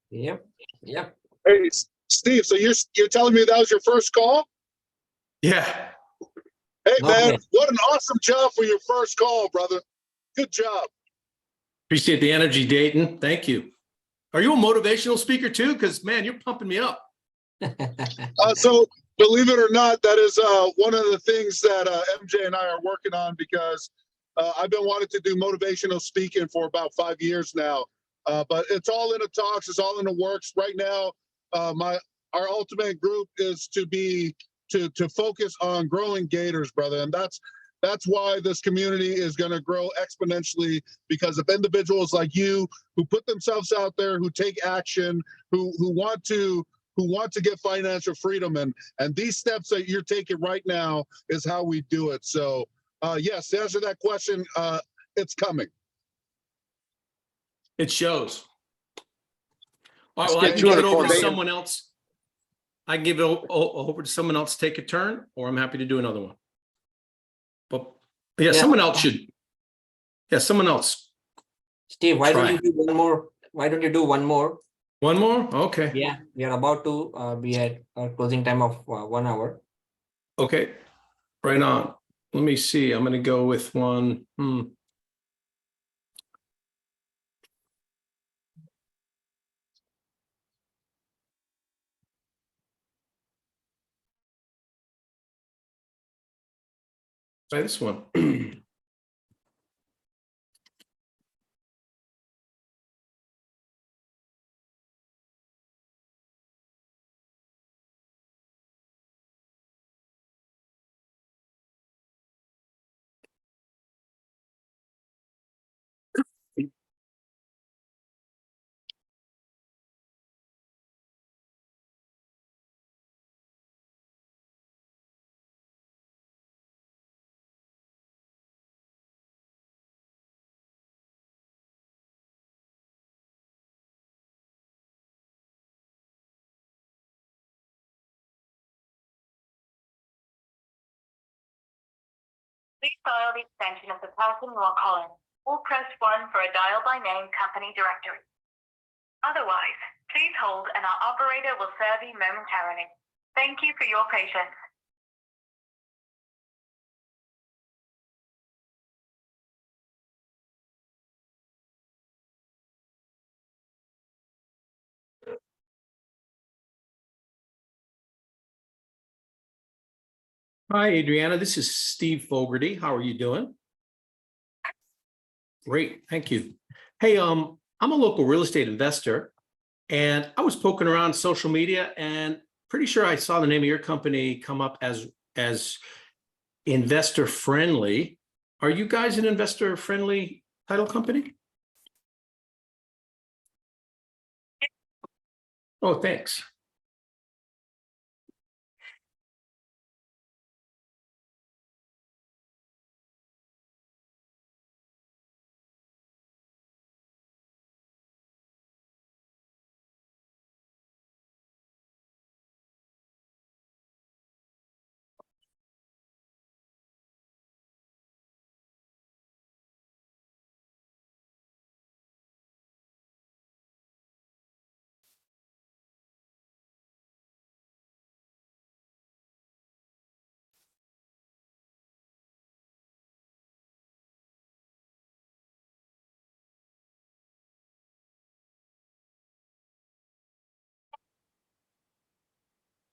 Yep. Yep. Hey, Steve, so you're telling me that was your first call? Yeah. Hey, No, man, man. what an awesome job for your first call, brother. Good job. Appreciate the energy, Dayton. Thank you. Are you a motivational speaker too? Because man, you're pumping me up. So believe it or not, that is one of the things that MJ and I are working on, because I've been wanting to do motivational speaking for about 5 years now. But it's all in the talks, it's all in the works right now. Our ultimate group is to focus on growing gators, brother, and that's why this community is going to grow exponentially, because of individuals like you who put themselves out there, who take action, who want to get financial freedom, and these steps that you're taking right now is how we do it. So yes, to answer that question, it's coming. It shows. All right, Let's well, I get can give it 204 over to million. someone else. I can give it over to someone else to take a turn, or I'm happy to do another one. But yeah, someone else should. Yeah, someone else. Steve, why don't Try. you do one more? Why don't you do one more? One more? Okay. Yeah, we are about to be at a closing time of 1 hour. Okay. Right on. Let me see. I'm going to go with one. Try this one. Please dial the extension of the person you are calling, or press 1 for a dial by name company directory. Otherwise, please hold and our operator will serve you momentarily. Thank you for your patience. Hi, Adriana. This is Steve Fogarty. How are you doing? Great, thank you. Hey, I'm a local real estate investor, and I was poking around social media, and pretty sure I saw the name of your company come up as investor friendly. Are you guys an investor friendly title company? Oh, thanks.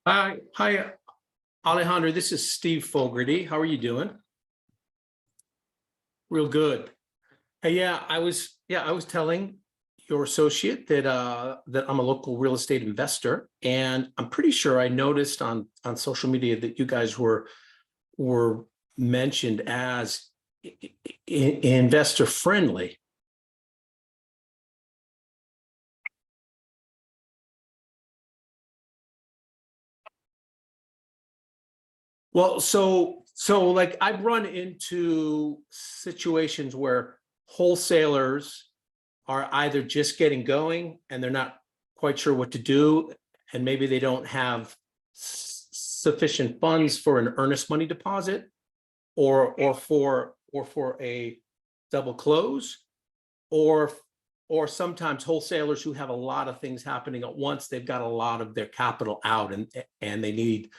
Hi, Alejandro. This is Steve Fogarty. How are you doing? Real good. Hey, yeah, I was telling your associate that that I'm a local real estate investor, and I'm pretty sure I noticed on social media that you guys were mentioned as investor friendly. Well, so like I've run into situations where wholesalers are either just getting going and they're not quite sure what to do, and maybe they don't have sufficient funds for an earnest money deposit or for a double close, or sometimes wholesalers who have a lot of things happening at once, they've got a lot of their capital out and they need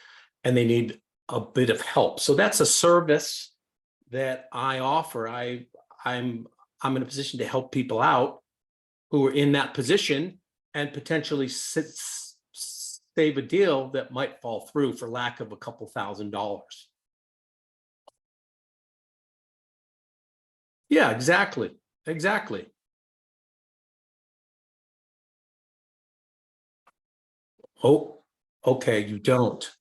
a bit of help. So that's a service that I offer. I'm in a position to help people out who are in that position and potentially save a deal that might fall through for lack of a couple $1,000s. Yeah, exactly. Oh, okay, you don't.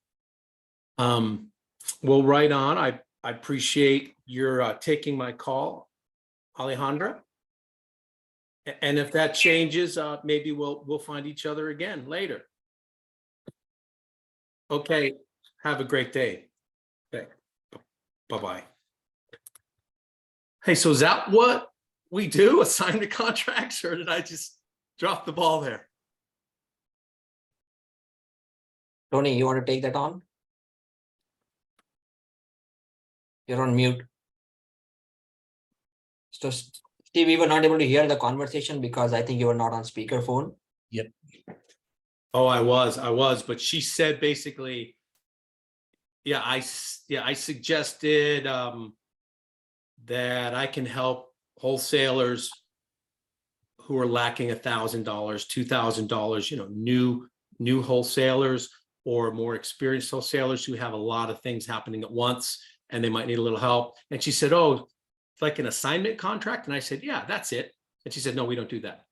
Well, right on. I appreciate your taking my call, Alejandra. And if that changes, maybe we'll find each other again later. Okay, have a great day. Okay, bye-bye. Hey, so is that what we do? Assign the contracts, or did I just drop the ball there? Tony, you want to take that on? You're on mute. So Steve, we were not able to hear the conversation because I think you were not on speakerphone. Yep. Oh, I was, but she said basically, yeah, I suggested that I can help wholesalers who are lacking $1,000, $2,000, new wholesalers or more experienced wholesalers who have a lot of things happening at once and they might need a little help. And she said, oh, like an assignment contract? And I said, yeah, that's it. And she said, no, we don't do that.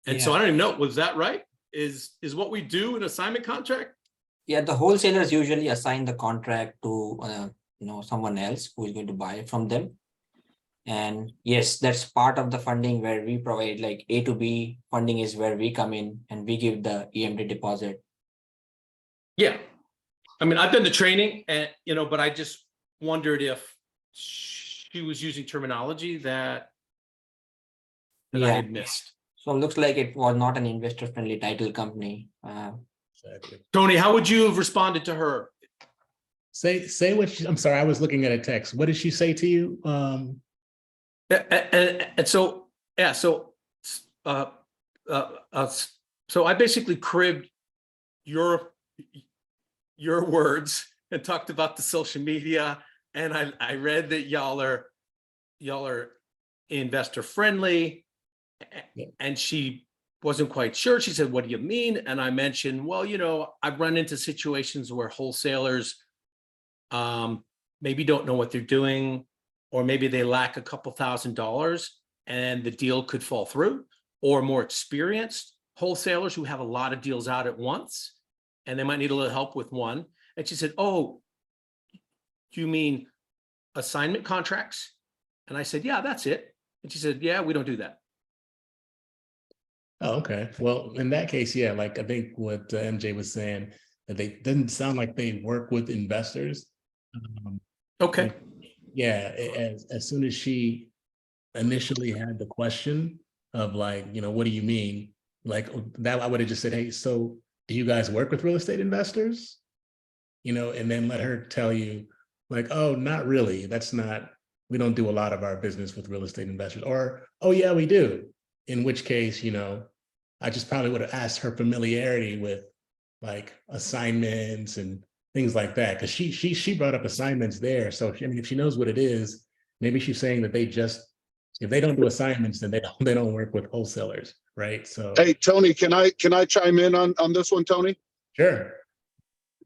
And so I don't even know, was that right? Is what we do an assignment contract? Yeah, the wholesalers usually assign the contract to someone else who is going to buy it from them. And yes, that's part of the funding where we provide, like A to B funding is where we come in and we give the EMD deposit. Yeah. I mean, I've done the training and, but I just wondered if she was using terminology that I had missed. So it looks like it was not an investor friendly title company. Tony, how would you have responded to her? Say what I'm sorry, I was looking at a text. What did she say to you? And so, yeah, so, uh, so I basically cribbed your words and talked about the social media. And I read that y'all are investor friendly. Yeah. And she wasn't quite sure. She said, what do you mean? And I mentioned, well, I've run into situations where wholesalers maybe don't know what they're doing, or maybe they lack a couple $1,000 and the deal could fall through, or more experienced wholesalers who have a lot of deals out at once and they might need a little help with one. And she said, oh, you mean assignment contracts? And I said, yeah, that's it. And she said, yeah, we don't do that. Oh, okay. Well, in that case, yeah, like I think what MJ was saying, that they didn't sound like they work with investors. Okay. Yeah, as soon as she initially had the question of like, what do you mean? Like that, I would have just said, hey, so do you guys work with real estate investors? And then let her tell you like, oh, not really. We don't do a lot of our business with real estate investors. Or, oh yeah, we do. In which case, I just probably would have asked her familiarity with like assignments and things like that. Cause she brought up assignments there. So if she knows what it is, maybe she's saying that if they don't do assignments, then they don't work with wholesalers, right? So Hey, Tony, can I chime in on this one, Tony? sure.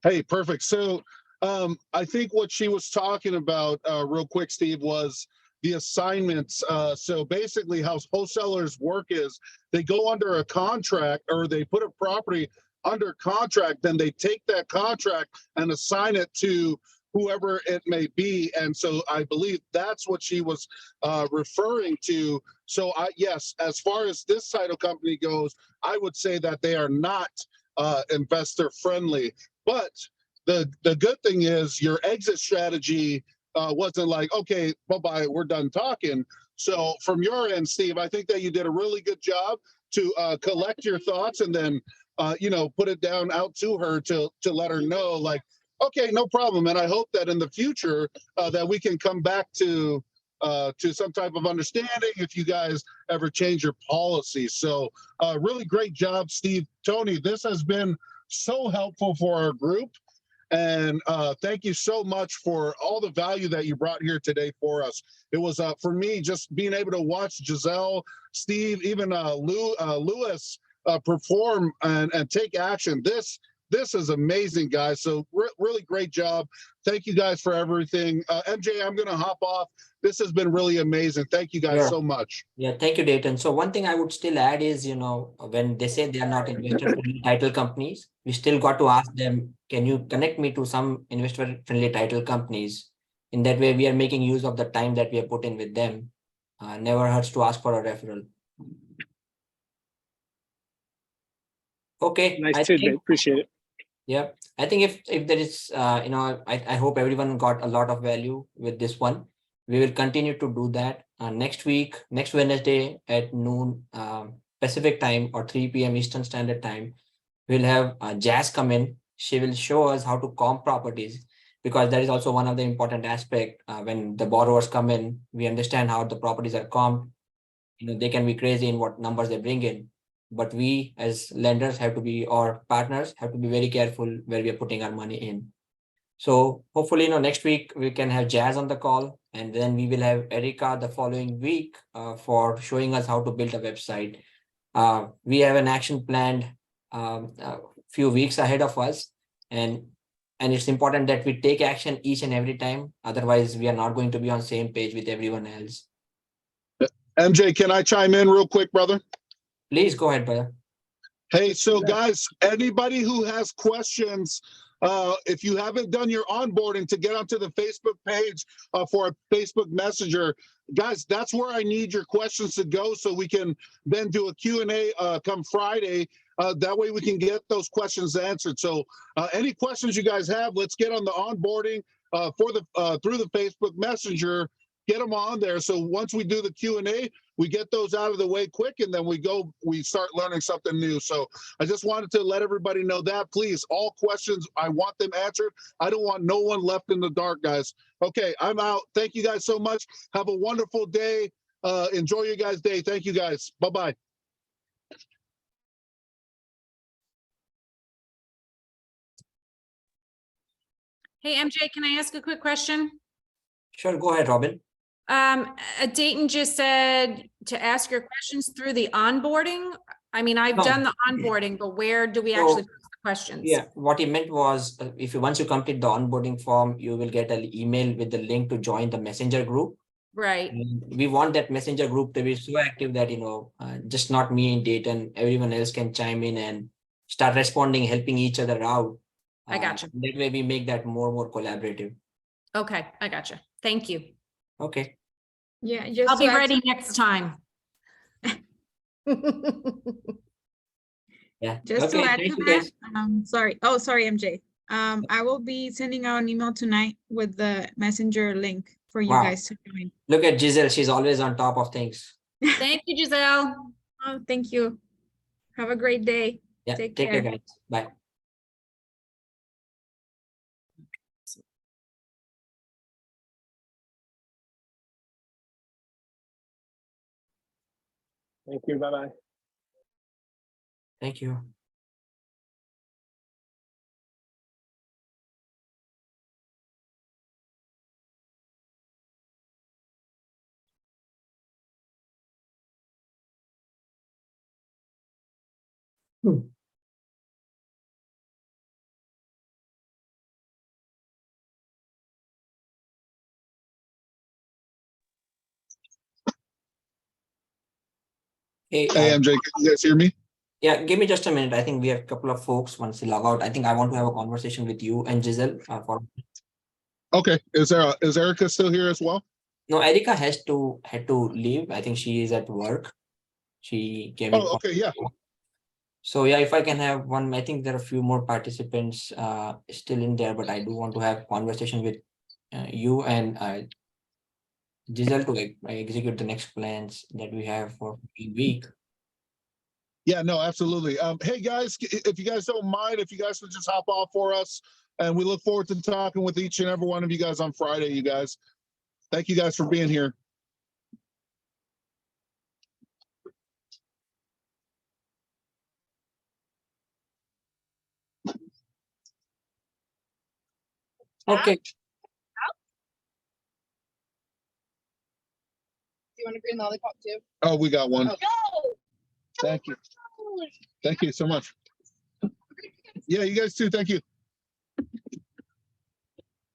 Hey, perfect. So I think what she was talking about real quick, Steve, was the assignments. So basically how wholesalers work is they go under a contract, or they put a property under contract, then they take that contract and assign it to whoever it may be. And so I believe that's what she was referring to. So yes, as far as this title company goes, I would say that they are not investor friendly. But the good thing is your exit strategy wasn't like, okay, bye-bye, we're done talking. So from your end, Steve, I think that you did a really good job to collect your thoughts and then, put it down out to her to let her know, like, okay, no problem. And I hope that in the future that we can come back to some type of understanding if you guys ever change your policy. So really great job, Steve. Tony, this has been so helpful for our group. And thank you so much for all the value that you brought here today for us. It was for me, just being able to watch Giselle, Steve, even Lewis perform and take action. This is amazing, guys. So really great job. Thank you guys for everything. MJ, I'm going to hop off. This has been really amazing. Thank you guys so much. Yeah, thank you, Dayton. So one thing I would still add is, when they say they are not investor-friendly title companies, we still got to ask them, can you connect me to some investor-friendly title companies? In that way, we are making use of the time that we have put in with them. Never hurts to ask for a referral. Okay. Nice tidbit. Appreciate it. Yeah, I think if there is, I hope everyone got a lot of value with this one. We will continue to do that next week, next Wednesday at noon Pacific time or 3 p.m. Eastern Standard Time. We'll have Jazz come in. She will show us how to comp properties, because that is also one of the important aspects. When the borrowers come in, we understand how the properties are comped. They can be crazy in what numbers they bring in. But we as lenders have to be, or partners have to be very careful where we are putting our money in. So hopefully, next week we can have Jazz on the call, and then we will have Erica the following week for showing us how to build a website. We have an action planned a few weeks ahead of us, and it's important that we take action each and every time. Otherwise, we are not going to be on the same page with everyone else. MJ, can I chime in real quick, brother? Please go ahead, brother. Hey, so guys, anybody who has questions, if you haven't done your onboarding to get onto the Facebook page for a Facebook Messenger, guys, that's where I need your questions to go so we can then do a Q&A come Friday. That way we can get those questions answered. So any questions you guys have, let's get on the onboarding through the Facebook Messenger. get them on there. So once we do the Q&A, we get those out of the way quick, and then we start learning something new. So I just wanted to let everybody know that. Please, all questions, I want them answered. I don't want no one left in the dark, guys. Okay, I'm out. Thank you guys so much. Have a wonderful day. Enjoy your guys' day. Thank you guys. Bye-bye. Hey, MJ, can I ask a quick question? Sure, go ahead, Robin. Dayton just said to ask your questions through the onboarding. I mean, I've No. done the onboarding, but where do we So, actually put the questions? Yeah, what he meant was once you complete the onboarding form, you will get an email with the link to join the messenger group. Right. And we want that messenger group to be so active that, just not me and Dayton, everyone else can chime in and start responding, helping each other out. I gotcha. That way we make that more collaborative. Okay, I gotcha. Thank you. Okay. Yeah, just I'll to be add ready to- next time. Yeah. Just Okay, to add thank to you that, guys. sorry. Oh, sorry, MJ. I will be sending out an email tonight with the messenger link for you Wow. guys to join. Look at Giselle, she's always on top of things. Thank you, Giselle. Oh, thank you. Have a great day. Yeah, Take take care, care. guys. Bye. Thank you. Bye-bye. Thank you. Hey, Hey, MJ, can you guys hear me? yeah, give me just a minute. I think we have a couple of folks once they log out. I think I want to have a conversation with you and Giselle. Okay. Is Erica still here as well? No, Erica had to leave. I think she is at work. She came in. Oh, okay, yeah. So yeah, if I can have one, I think there are a few more participants still in there, but I do want to have conversation with you and Giselle to execute the next plans that we have for the week. Yeah, no, absolutely. Hey guys, if you guys don't mind, if you guys would just hop off for us, and we look forward to talking with each and every one of you guys on Friday, you guys. Thank you guys for being here. Okay. Do you want a green lollipop too? Oh, we got one. Oh. Thank you. Thank you so much. Yeah, you guys too. Thank you.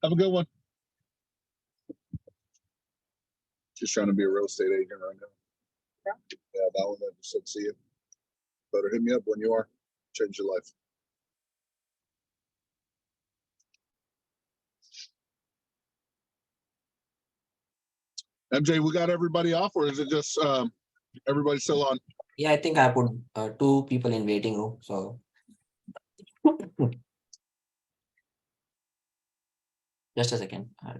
Have a good one. Just trying to be a real estate agent right now. Yeah, that one. I just said, see you. Better hit me up when you are. Change your life. MJ, we got everybody off, or is it just everybody still on? Yeah, I think I put 2 people in waiting room. So just a second. I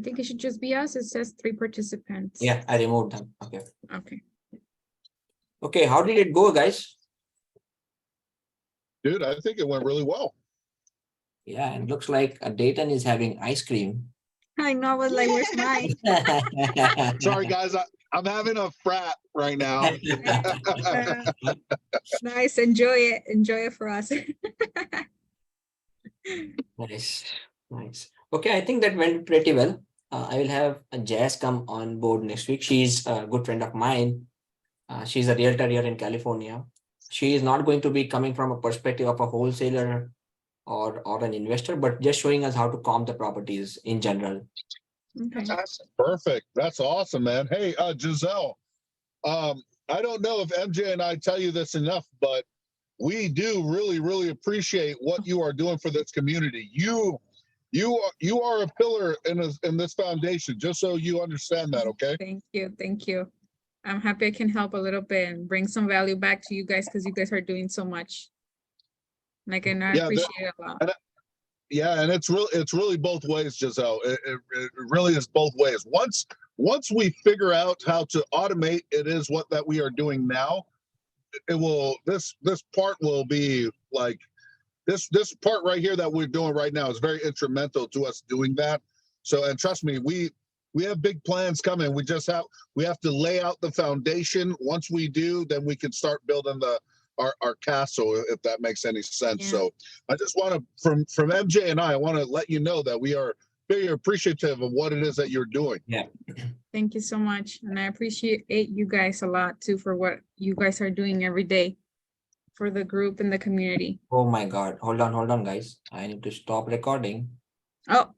think it should just be us. It says 3 participants. Yeah, I removed them. Okay. Okay. Okay, how did it go, guys? Dude, I think it went really well. Yeah, it looks like Dayton is having ice cream. I know, I was like, where's mine? Sorry, guys. I'm having a frat right now. Nice, enjoy it. Enjoy it for us. Nice, nice. Okay, I think that went pretty well. I will have Jazz come on board next week. She's a good friend of mine. She's a realtor here in California. She is not going to be coming from a perspective of a wholesaler or an investor, but just showing us how to comp the properties in general. Okay. That's awesome. Perfect. That's awesome, man. Hey, Giselle, I don't know if MJ and I tell you this enough, but we do really, really appreciate what you are doing for this community. You are a pillar in this foundation, just so you understand that, okay? Thank you. Thank you. I'm happy I can help a little bit and bring some value back to you guys because you guys are doing so much. Like, and I Yeah, appreciate it a lot. Yeah, and it's really both ways, Giselle. It really is both ways. Once we figure out how to automate it is what that we are doing now, it will this part will be like this part right here that we're doing right now is very instrumental to us doing that. So, and trust me, we have big plans coming. We have to lay out the foundation. Once we do, then we can start building our castle, if that makes any sense. Yeah. So I just want to, from MJ and I want to let you know that we are very appreciative of what it is that you're doing. Yeah. Thank you so much. And I appreciate you guys a lot too for what you guys are doing every day for the group and the community. Oh my God. Hold on, guys. I need to stop recording. Oh.